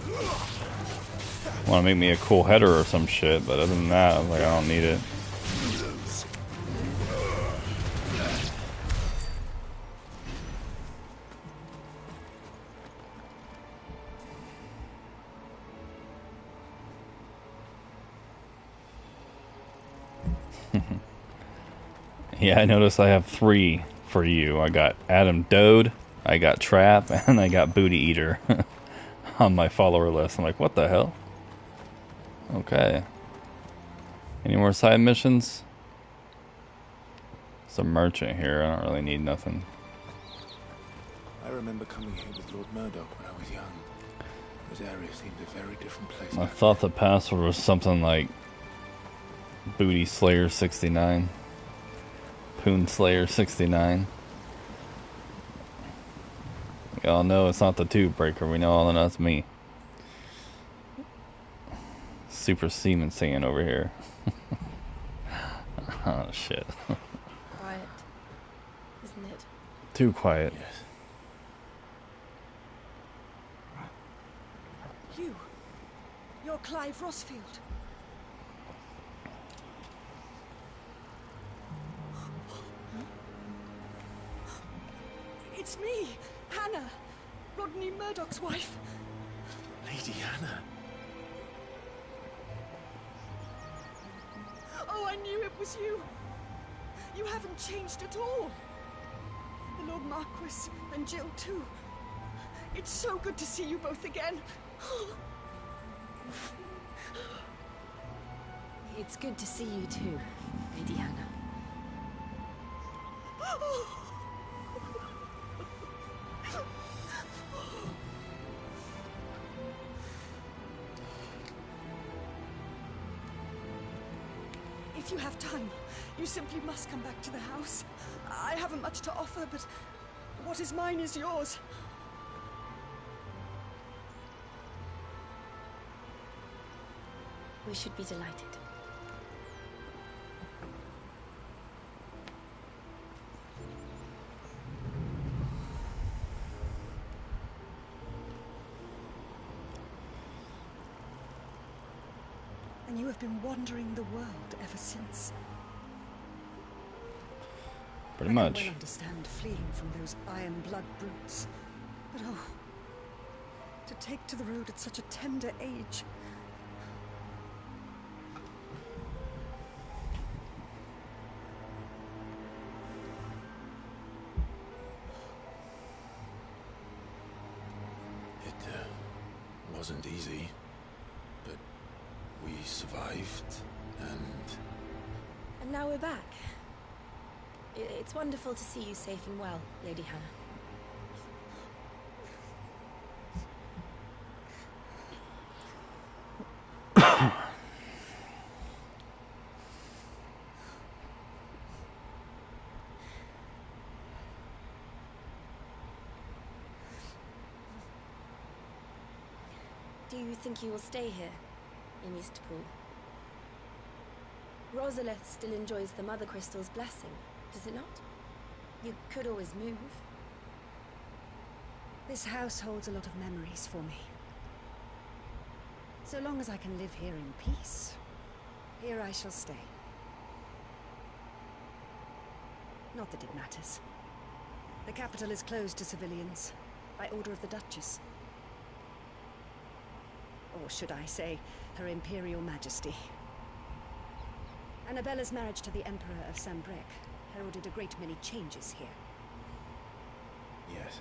want to make me a cool header or some shit, but other than that, I'm like, I don't need it. Yeah, I noticed I have 3 for you. I got Adam Dode, I got Trap and I got Booty Eater on my follower list. I'm like, what the hell? Okay. Any more side missions? Some merchant here. I don't really need nothing. I remember coming here with Lord Murdoch when I was young. This area seemed a very different place. I thought the password was something like Booty Slayer 69. Poon Slayer 69. We all know it's not the Tube Breaker. We know all that's me. Super Seaman singing over here. Oh shit. Quiet, isn't it? Too quiet. Yes. You're Clive Rosfield. It's me, Hannah, Rodney Murdoch's wife. Lady Hannah. Oh, I knew it was you. You haven't changed at all. The Lord Marquis and Jill too. It's so good to see you both again. It's good to see you too, Lady Hannah. If you have time, you simply must come back to the house. I haven't much to offer, but what is mine is yours. We should be delighted. And you have been wandering the world ever since. Pretty I much. can well understand fleeing from those iron blood brutes. But oh, to take to the road at such a tender age. It wasn't easy, but we survived, And now we're back. It's wonderful to see you safe and well, Lady Hannah. Do you think you will stay here, in Eastpool? Rosalith still enjoys the Mother Crystal's blessing, does it not? You could always move. This house holds a lot of memories for me. So long as I can live here in peace, here I shall stay. Not that it matters. The capital is closed to civilians, by order of the Duchess. Or should I say, Her Imperial Majesty. Annabella's marriage to the Emperor of Sanbreque heralded a great many changes here. yes,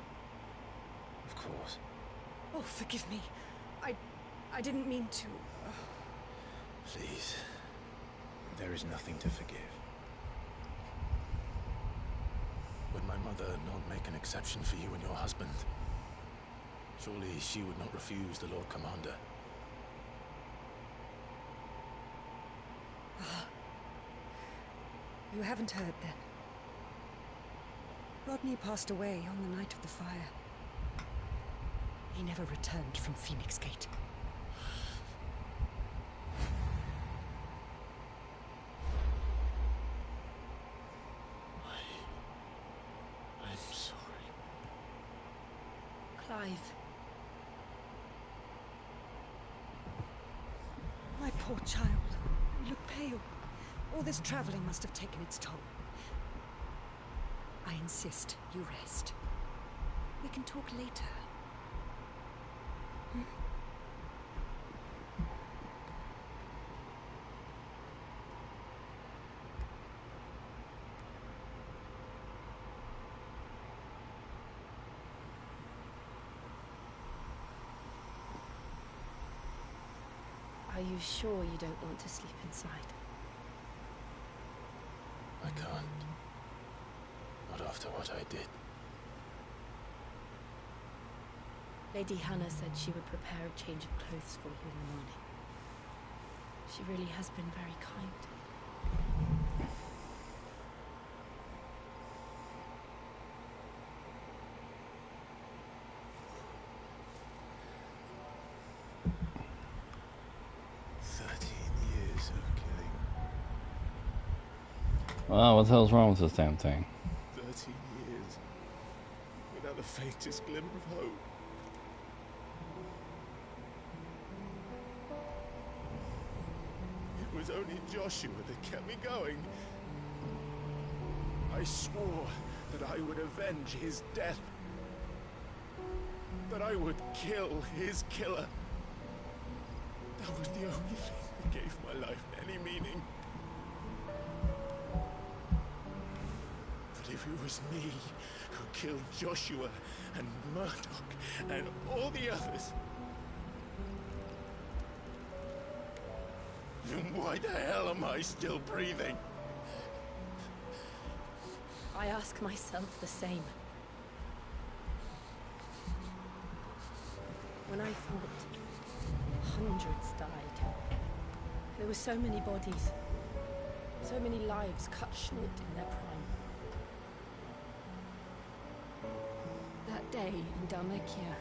of course. Oh, forgive me. I didn't mean to... Please, there is nothing to forgive. Would my mother not make an exception for you and your husband? Surely she would not refuse the Lord Commander. You haven't heard, then. Rodney passed away on the night of the fire. He never returned from Phoenix Gate. I'm sorry. Clive. My poor child. You look pale. All this traveling must have taken its toll. I insist you rest. We can talk later. Hmm? you sure you don't want to sleep inside? I can't. Not after what I did. Lady Hannah said she would prepare a change of clothes for you in the morning. She really has been very kind. Wow, what the hell's wrong with this damn thing? 13 years. Without the faintest glimmer of hope. It was only Joshua that kept me going. I swore that I would avenge his death. That I would kill his killer. That was the only thing that gave my life any meaning. But if it was me who killed Joshua and Murdoch and all the others, then why the hell am I still breathing? I ask myself the same. When I thought hundreds died, there were so many bodies, so many lives cut short in their prime. That day in Dalmekia,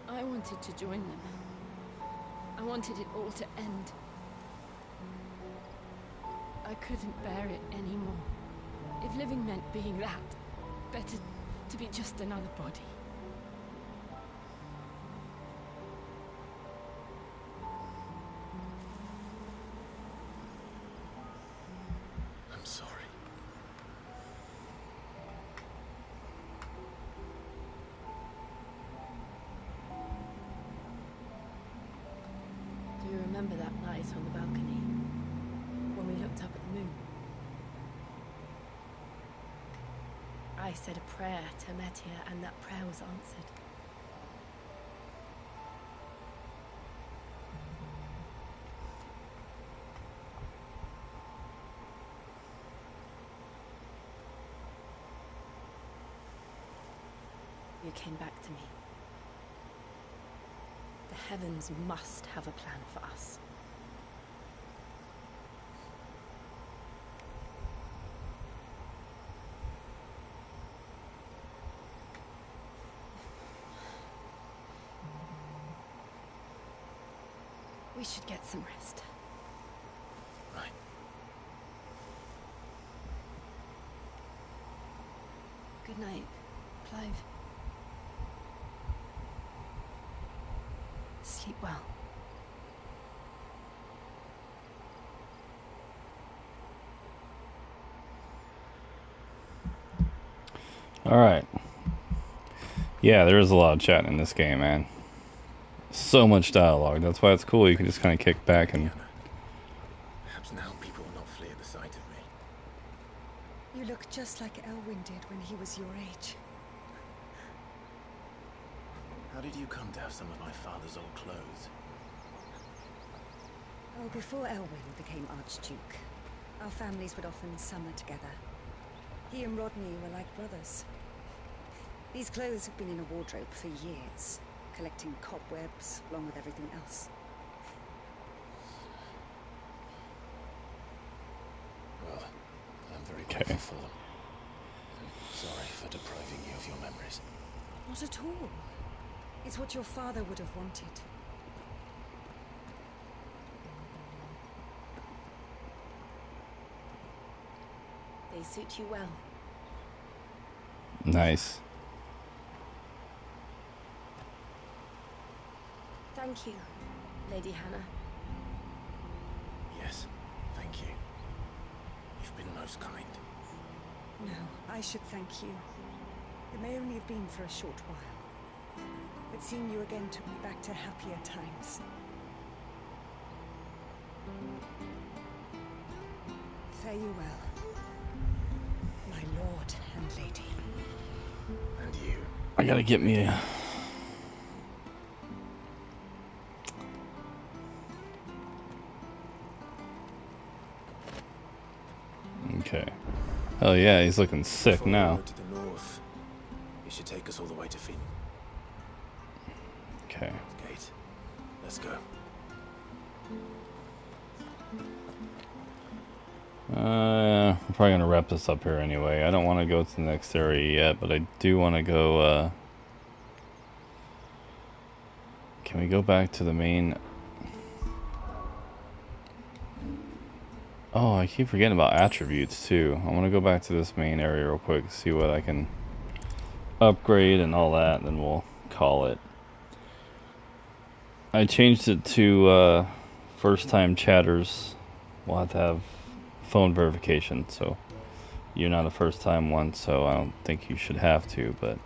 I wanted to join them. I wanted it all to end. I couldn't bear it anymore. If living meant being that, better to be just another body. I'm sorry. Do you remember that night on the balcony? When we looked up at the moon? I said a prayer to Metia, and that prayer was answered. You came back to me. The heavens must have a plan for us. We should get some rest. Right. Good night, Clive. Sleep well. Alright. Yeah, there is a lot of chatting in this game, man. So much dialogue. That's why it's cool. You can just kind of kick back and... Perhaps now people will not flee at the sight of me. You look just like Elwyn did when he was your age. How did you come to have some of my father's old clothes? Oh, before Elwyn became Archduke, our families would often summer together. He and Rodney were like brothers. These clothes have been in a wardrobe for years, collecting cobwebs along with everything else. Well, I'm very grateful for them. Sorry for depriving you of your memories. Not at all. It's what your father would have wanted. They suit you well. Nice. Thank you, Lady Hannah. Yes, thank you. You've been most kind. No, I should thank you. It may only have been for a short while, but seeing you again took me back to happier times. Fare you well, my lord and lady. And you. I gotta get me Oh yeah, he's looking sick Before we now. go to the north, you should take us all the way to Finn. Okay. Gate. Let's go. I'm probably gonna wrap this up here anyway. I don't want to go to the next area yet, but I do want to go. Can we go back to the main? Oh, I keep forgetting about attributes too. I want to go back to this main area real quick, see what I can upgrade and all that, and then we'll call it. I changed it to first time chatters. We'll have to have phone verification, so you're not a first time one, so I don't think you should have to, but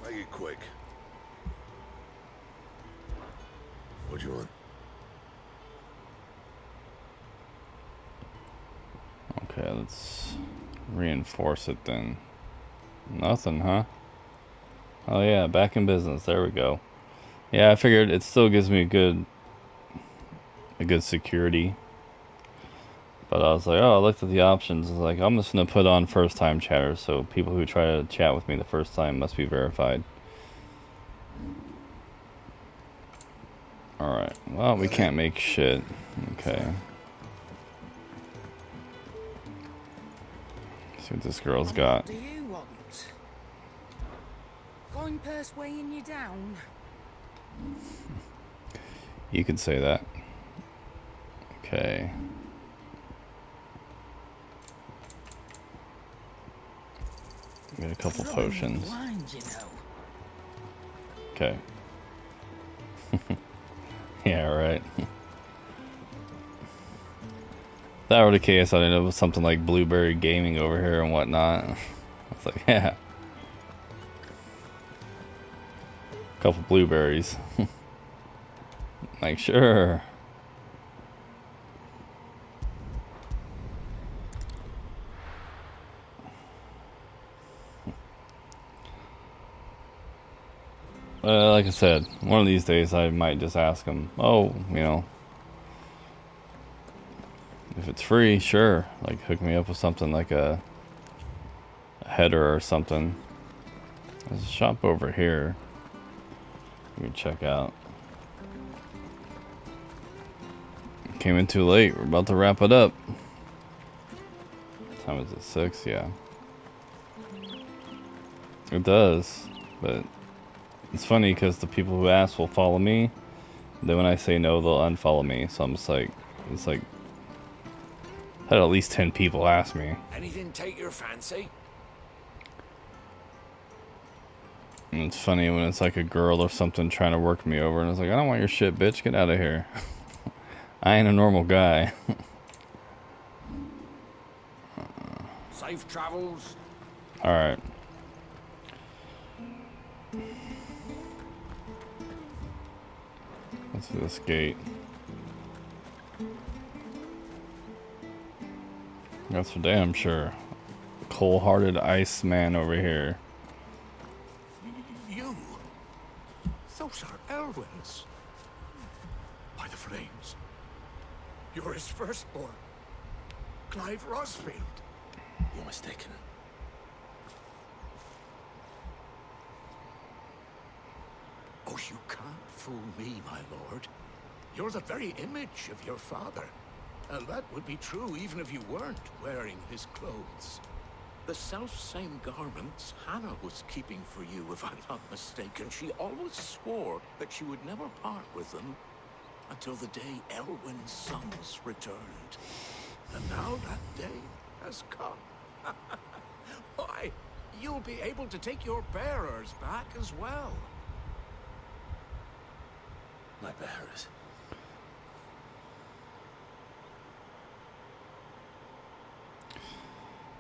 Make it quick. What do you want? okay, let's reinforce it then. Nothing, huh? Oh yeah, back in business. There we go. Yeah, I figured it still gives me a good security. But I was like, oh, I looked at the options. I was like, I'm just gonna put on first time chatters, so people who try to chat with me the first time must be verified. Alright, well, we can't make shit. Okay. See what this girl's got. What do you want? Fine purse weighing you down? You could say that. Okay. Get a couple potions. Blind, you know. Okay. Yeah, right. If that were the case, I'd end up with something like Blueberry Gaming over here and whatnot. I was like, yeah. Couple blueberries. Like, sure. Like I said, one of these days I might just ask him, oh, you know, if it's free, sure. Like, hook me up with something like a header or something. There's a shop over here you can check out. Came in too late. We're about to wrap it up. What time is it? 6? Yeah. It does, but it's funny because the people who ask will follow me. Then when I say no, they'll unfollow me. So I'm just like, it's like, I had at least 10 people ask me. Anything take your fancy? And it's funny when it's like a girl or something trying to work me over, and it's like, I don't want your shit, bitch. Get out of here. I ain't a normal guy. Safe travels. All right. What's this gate? That's for damn sure. Cold-hearted Iceman over here. You? Those are Elwyn's. By the flames. You're his firstborn. Clive Rosfield. You're mistaken. Oh, you can't fool me, my lord. You're the very image of your father. And that would be true even if you weren't wearing his clothes. The self-same garments Hannah was keeping for you, if I'm not mistaken. She always swore that she would never part with them until the day Elwyn's sons returned. And now that day has come. Why, you'll be able to take your bearers back as well. My bearers.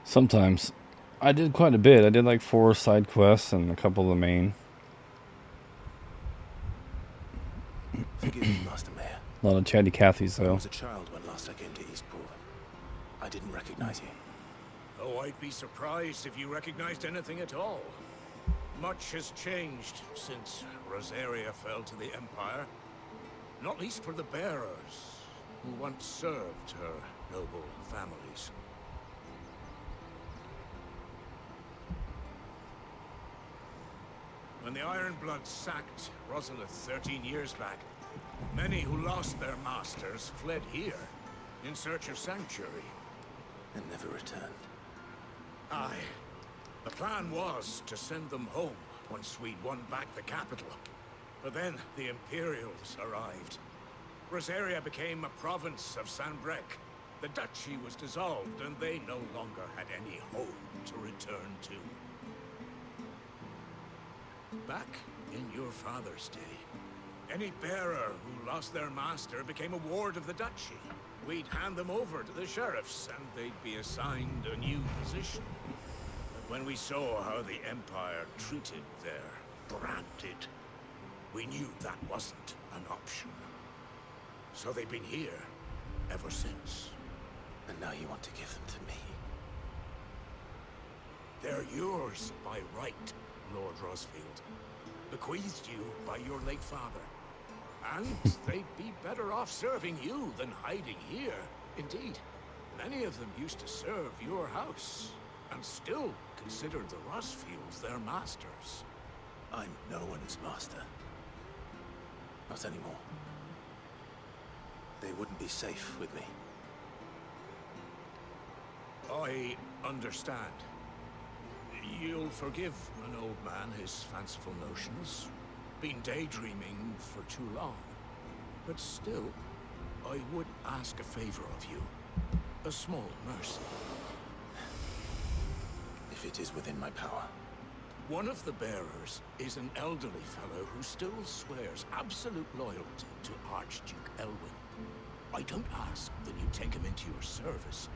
Sometimes. I did quite a bit. I did like 4 side quests and a couple of the main. Forgive me, Master Mayor. A lot of chatty Cathys I though. was a child when last I came to Eastpool. I didn't recognize you. Oh, I'd be surprised if you recognized anything at all. Much has changed since Rosaria fell to the Empire. Not least for the bearers, who once served her noble families. When the Ironbloods sacked Rosalith 13 years back, many who lost their masters fled here in search of sanctuary. And never returned. Aye. The plan was to send them home once we'd won back the capital. But then the Imperials arrived. Rosaria became a province of Sanbreque. The duchy was dissolved, and they no longer had any home to return to. Back in your father's day, any bearer who lost their master became a ward of the duchy. We'd hand them over to the sheriffs, and they'd be assigned a new position. But when we saw how the Empire treated their branded, we knew that wasn't an option. So they've been here ever since. And now you want to give them to me? They're yours by right, Lord Rosfield. Bequeathed you by your late father. And they'd be better off serving you than hiding here. Indeed, many of them used to serve your house, and still considered the Rosfields their masters. I'm no one's master. Not anymore. They wouldn't be safe with me. I understand. You'll forgive an old man his fanciful notions. Been daydreaming for too long. But still, I would ask a favor of you. A small mercy. If it is within my power. One of the bearers is an elderly fellow who still swears absolute loyalty to Archduke Elwyn. I don't ask that you take him into your service,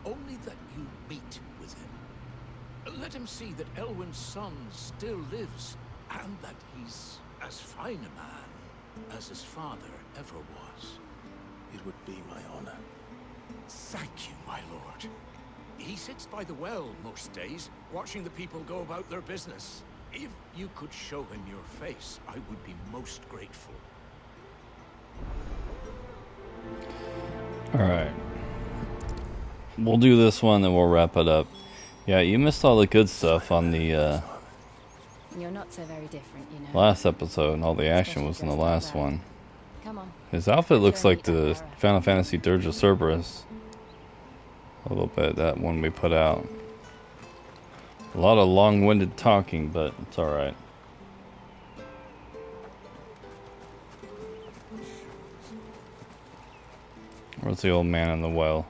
only that you meet with him. Let him see that Elwyn's son still lives, and that he's as fine a man as his father ever was. It would be my honor. Thank you, my lord. He sits by the well most days, watching the people go about their business. If you could show him your face, I would be most grateful. Alright. We'll do this one, then we'll wrap it up. Yeah, you missed all the good stuff on the You're not so very different, you know. last episode, and all the action was in the last one. Come on. His outfit looks like the Final Fantasy Dirge of Cerberus. A little bit, that one we put out. A lot of long-winded talking, but it's alright. Where's the old man in the well?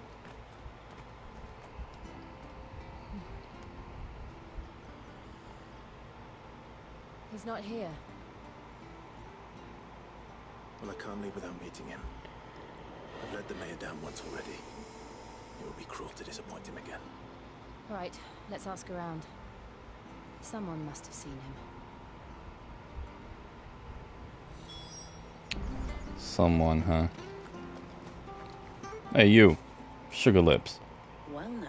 He's not here. Well, I can't leave without meeting him. I've let the mayor down once already. It would be cruel to disappoint him again. Right, let's ask around. Someone must have seen him. Someone, huh? Hey, you. Sugar Lips. Well now,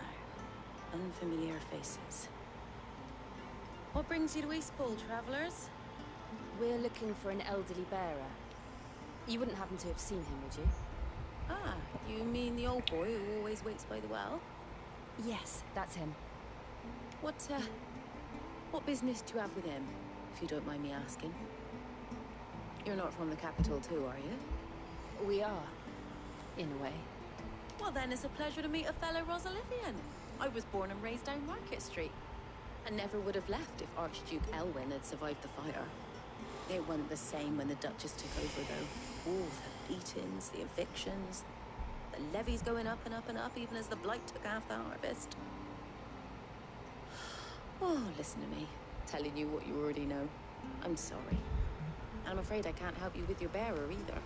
unfamiliar faces. What brings you to Eastpool, travellers? We're looking for an elderly bearer. You wouldn't happen to have seen him, would you? Ah, you mean the old boy who always waits by the well? Yes, that's him. What business do you have with him, if you don't mind me asking? You're not from the capital too, are you? We are, in a way. Well then, it's a pleasure to meet a fellow Rosalivian. I was born and raised down Market Street. And never would have left if Archduke Elwyn had survived the fire. It wasn't the same when the Duchess took over, though. All the beatings, the evictions, the levies going up and up and up, even as the Blight took half the harvest. Oh, listen to me, telling you what you already know. I'm sorry. I'm afraid I can't help you with your bearer either,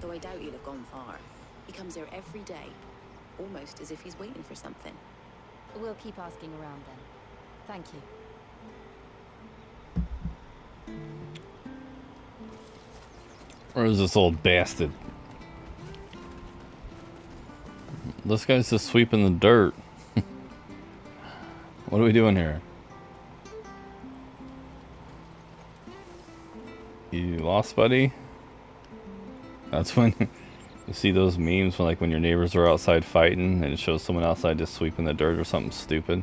though I doubt he'll have gone far. He comes here every day, almost as if he's waiting for something. We'll keep asking around then. Thank you. Where is this old bastard? This guy's just sweeping the dirt. What are we doing here? You lost, buddy? That's when you see those memes when, like, when your neighbors are outside fighting and it shows someone outside just sweeping the dirt or something stupid.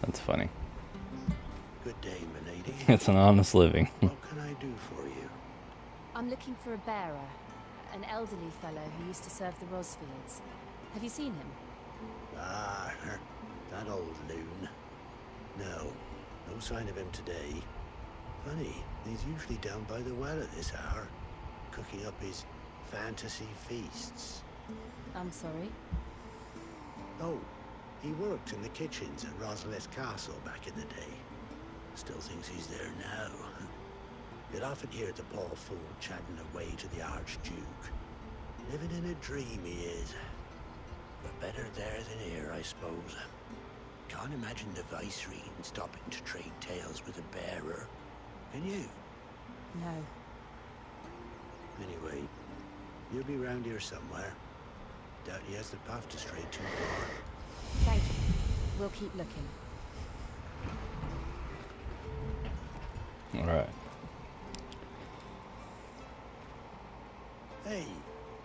That's funny. Good day, milady. It's an honest living. What can I do for you? I'm looking for a bearer, an elderly fellow who used to serve the Rosfields. Have you seen him? Ah, that old loon. No sign of him today. Funny, he's usually down by the well at this hour, cooking up his fantasy feasts. I'm sorry? Oh, he worked in the kitchens at Rosalith Castle back in the day. Still thinks he's there now. You'd often hear the poor fool chatting away to the Archduke. Living in a dream he is. But better there than here, I suppose. Can't imagine the Viceroy stopping to trade tales with a bearer. Can you? No. Anyway, you'll be round here somewhere. Doubt he has the path to stray too far. Thank you. We'll keep looking. Alright. Hey,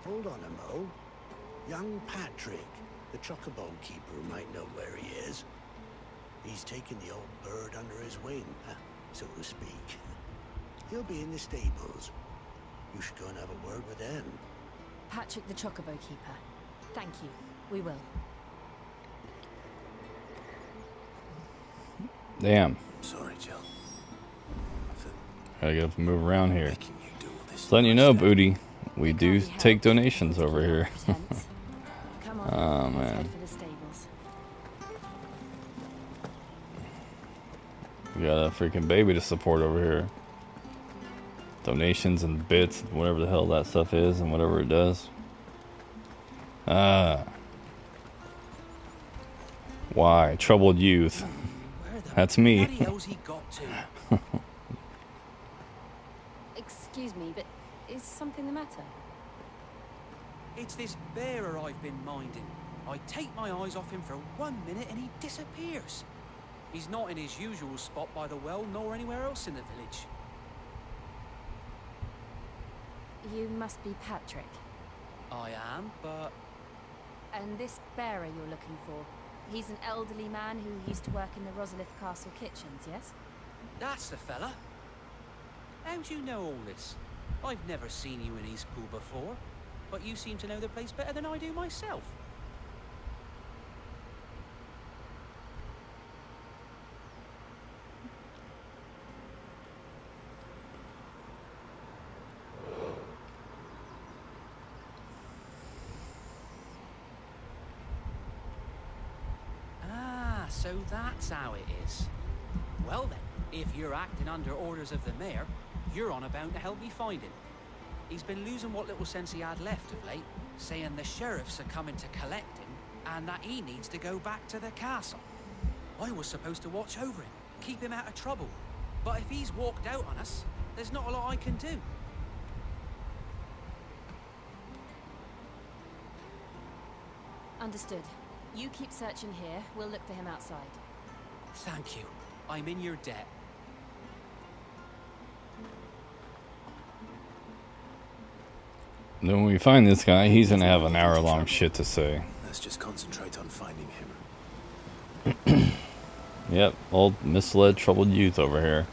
hold on a mo. Young Patrick, the chocobo keeper, might know where he is. He's taken the old bird under his wing, so to speak. He'll be in the stables. You should go and have a word with them. Patrick the chocobo keeper. Thank you. We will. Damn. Sorry, Jill. Gotta get move around here. Just letting you know, Booty, we do take donations over here. Come on, Oh, let's man. head for the stables. We got a freaking baby to support over here. Donations and bits, whatever the hell that stuff is, and whatever it does. Why? Troubled youth. That's me. He got to? Excuse me, but is something the matter? It's this bearer I've been minding. I take my eyes off him for 1 minute and he disappears. He's not in his usual spot by the well, nor anywhere else in the village. You must be Patrick. I am, but... And this bearer you're looking for, he's an elderly man who used to work in the Rosalith Castle kitchens, yes? That's the fella. How do you know all this? I've never seen you in Eastpool before, but you seem to know the place better than I do myself. Ah, so that's how it is. Well then, if you're acting under orders of the mayor, you're on about to help me find him. He's been losing what little sense he had left of late, saying the sheriffs are coming to collect him, and that he needs to go back to the castle. I was supposed to watch over him, keep him out of trouble. But if he's walked out on us, there's not a lot I can do. Understood. You keep searching here, we'll look for him outside. Thank you. I'm in your debt. Then when we find this guy, he's gonna have an hour-long shit to say. Let's just concentrate on finding him. Yep, old misled, troubled youth over here.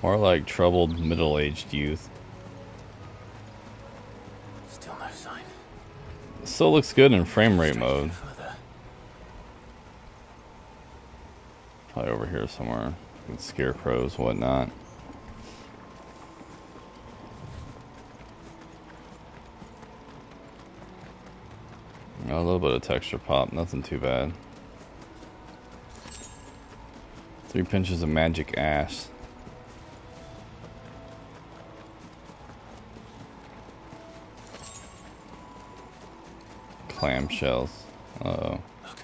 More like troubled, middle-aged youth. Still no sign. Still looks good in frame rate mode. Probably over here somewhere with scarecrows, whatnot. A little bit of texture pop, nothing too bad. 3 pinches of magic ash. Clamshells. Uh-oh. Look,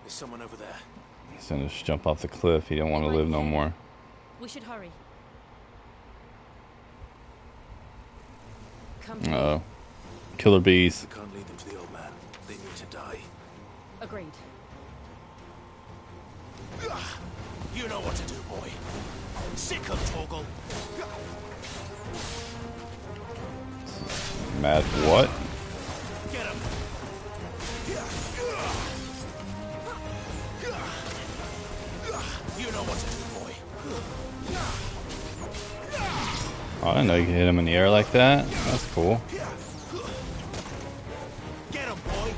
there's someone over there. He's gonna just jump off the cliff. He don't want to live no more. We should hurry. Come Uh-oh. Killer bees. We can't lead them to the old man. They need to die. Agreed. You know what to do, boy. Sick of Torgal. Mad what? Get him. You know what to do, boy. Oh, I didn't know you could hit him in the air like that. That's cool. Get him, boy.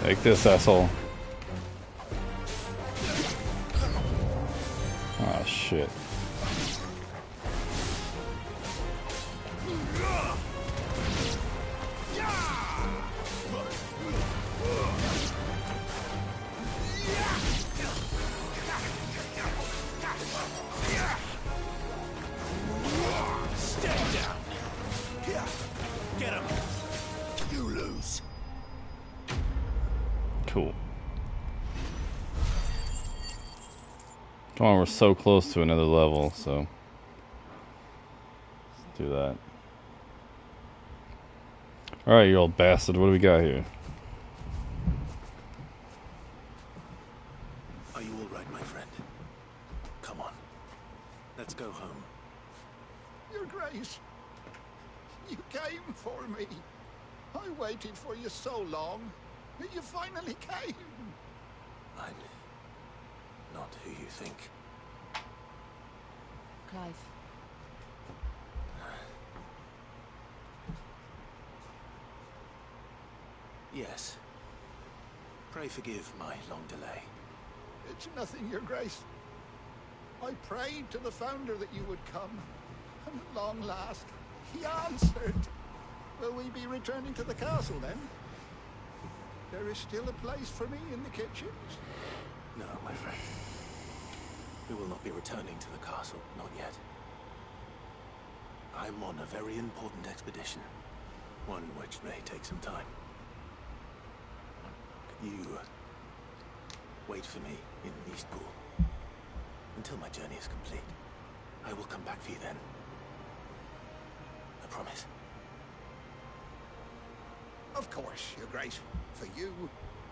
Take this, asshole. Oh, shit. Cool. Come on, we're so close to another level, so let's do that. Alright, you old bastard, what do we got here? Are you all right, my friend? Come on. Let's go home. Your Grace, you came for me. I waited for you so long. You finally came. I'm not who you think. Clive. Yes. Pray forgive my long delay. It's nothing, Your Grace. I prayed to the Founder that you would come, and at long last, he answered. Will we be returning to the castle then? There is still a place for me in the kitchens. No, my friend. We will not be returning to the castle, not yet. I'm on a very important expedition. One which may take some time. Can you wait for me in Eastpool until my journey is complete? I will come back for you then. I promise. Of course, Your Grace. For you,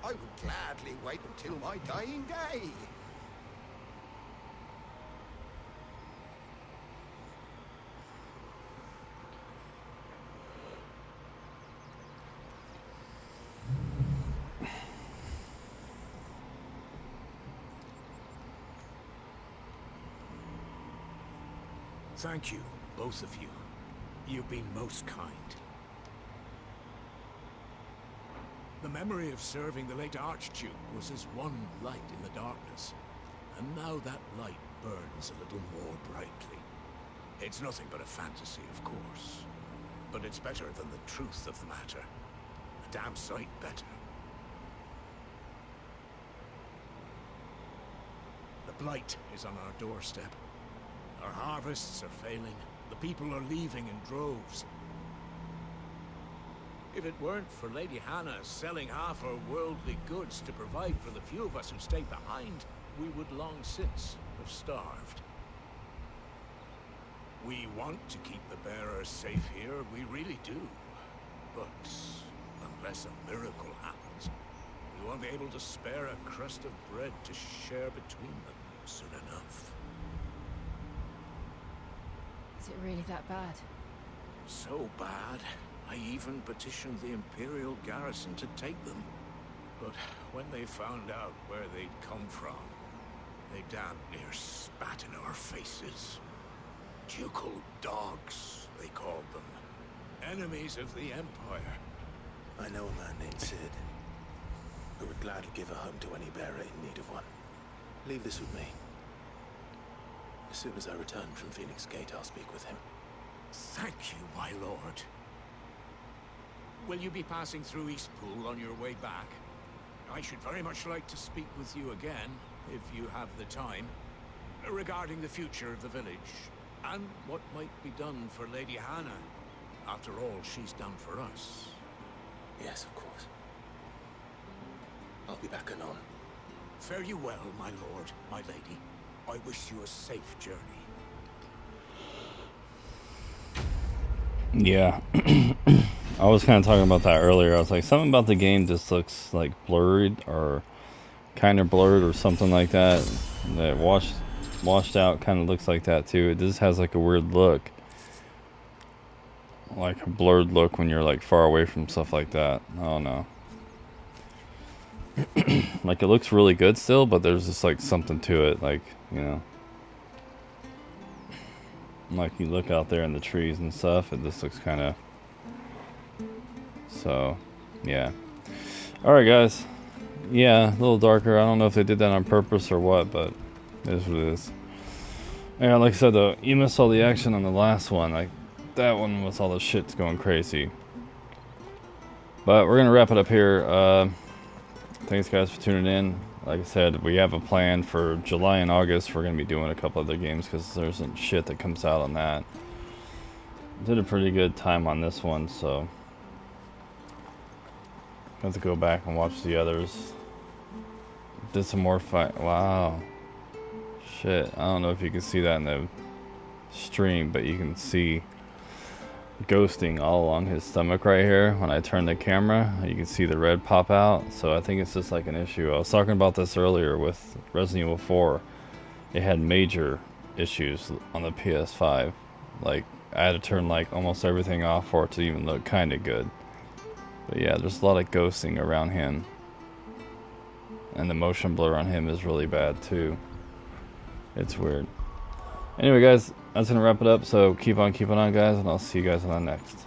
I would gladly wait until my dying day. Thank you, both of you. You've been most kind. The memory of serving the late Archduke was as one light in the darkness, and now that light burns a little more brightly. It's nothing but a fantasy, of course, but it's better than the truth of the matter. A damn sight better. The blight is on our doorstep. Our harvests are failing. The people are leaving in droves. If it weren't for Lady Hannah selling half her worldly goods to provide for the few of us who stayed behind, we would long since have starved. We want to keep the bearers safe here, we really do. But unless a miracle happens, we won't be able to spare a crust of bread to share between them soon enough. Is it really that bad? So bad, I even petitioned the Imperial garrison to take them. But when they found out where they'd come from, they damn near spat in our faces. Ducal dogs, they called them. Enemies of the Empire. I know a man named Cid, who would gladly give a home to any bearer in need of one. Leave this with me. As soon as I return from Phoenix Gate, I'll speak with him. Thank you, my lord. Will you be passing through Eastpool on your way back? I should very much like to speak with you again, if you have the time, regarding the future of the village, and what might be done for Lady Hannah, after all she's done for us. Yes, of course. I'll be back anon. Fare you well, my lord, my lady. I wish you a safe journey. Yeah. I was kind of talking about that earlier. I was like, something about the game just looks like blurred or kind of blurred or something like that. That washed out kind of looks like that too. It just has like a weird look, like a blurred look when you're like far away from stuff like that. I don't know. Like it looks really good still, but there's just like something to it, like, you know, like you look out there in the trees and stuff, it just looks kind of, so yeah. Alright guys, yeah, a little darker. I don't know if they did that on purpose or what, but it is what it is. Yeah, like I said though, you missed all the action on the last one. Like that one was all the shit's going crazy. But we're gonna wrap it up here. Thanks guys for tuning in. Like I said, we have a plan for July and August. We're gonna be doing a couple other games because there's some shit that comes out on that. Did a pretty good time on this one, so I have to go back and watch the others. Did some more fight. Wow. Shit. I don't know if you can see that in the stream, but you can see ghosting all along his stomach right here. When I turn the camera, you can see the red pop out. So I think it's just like an issue. I was talking about this earlier with Resident Evil 4. It had major issues on the PS5. Like, I had to turn like almost everything off for it to even look kind of good. But yeah, there's a lot of ghosting around him. And the motion blur on him is really bad too. It's weird. Anyway guys, that's gonna wrap it up, so keep on keeping on guys, and I'll see you guys on the next.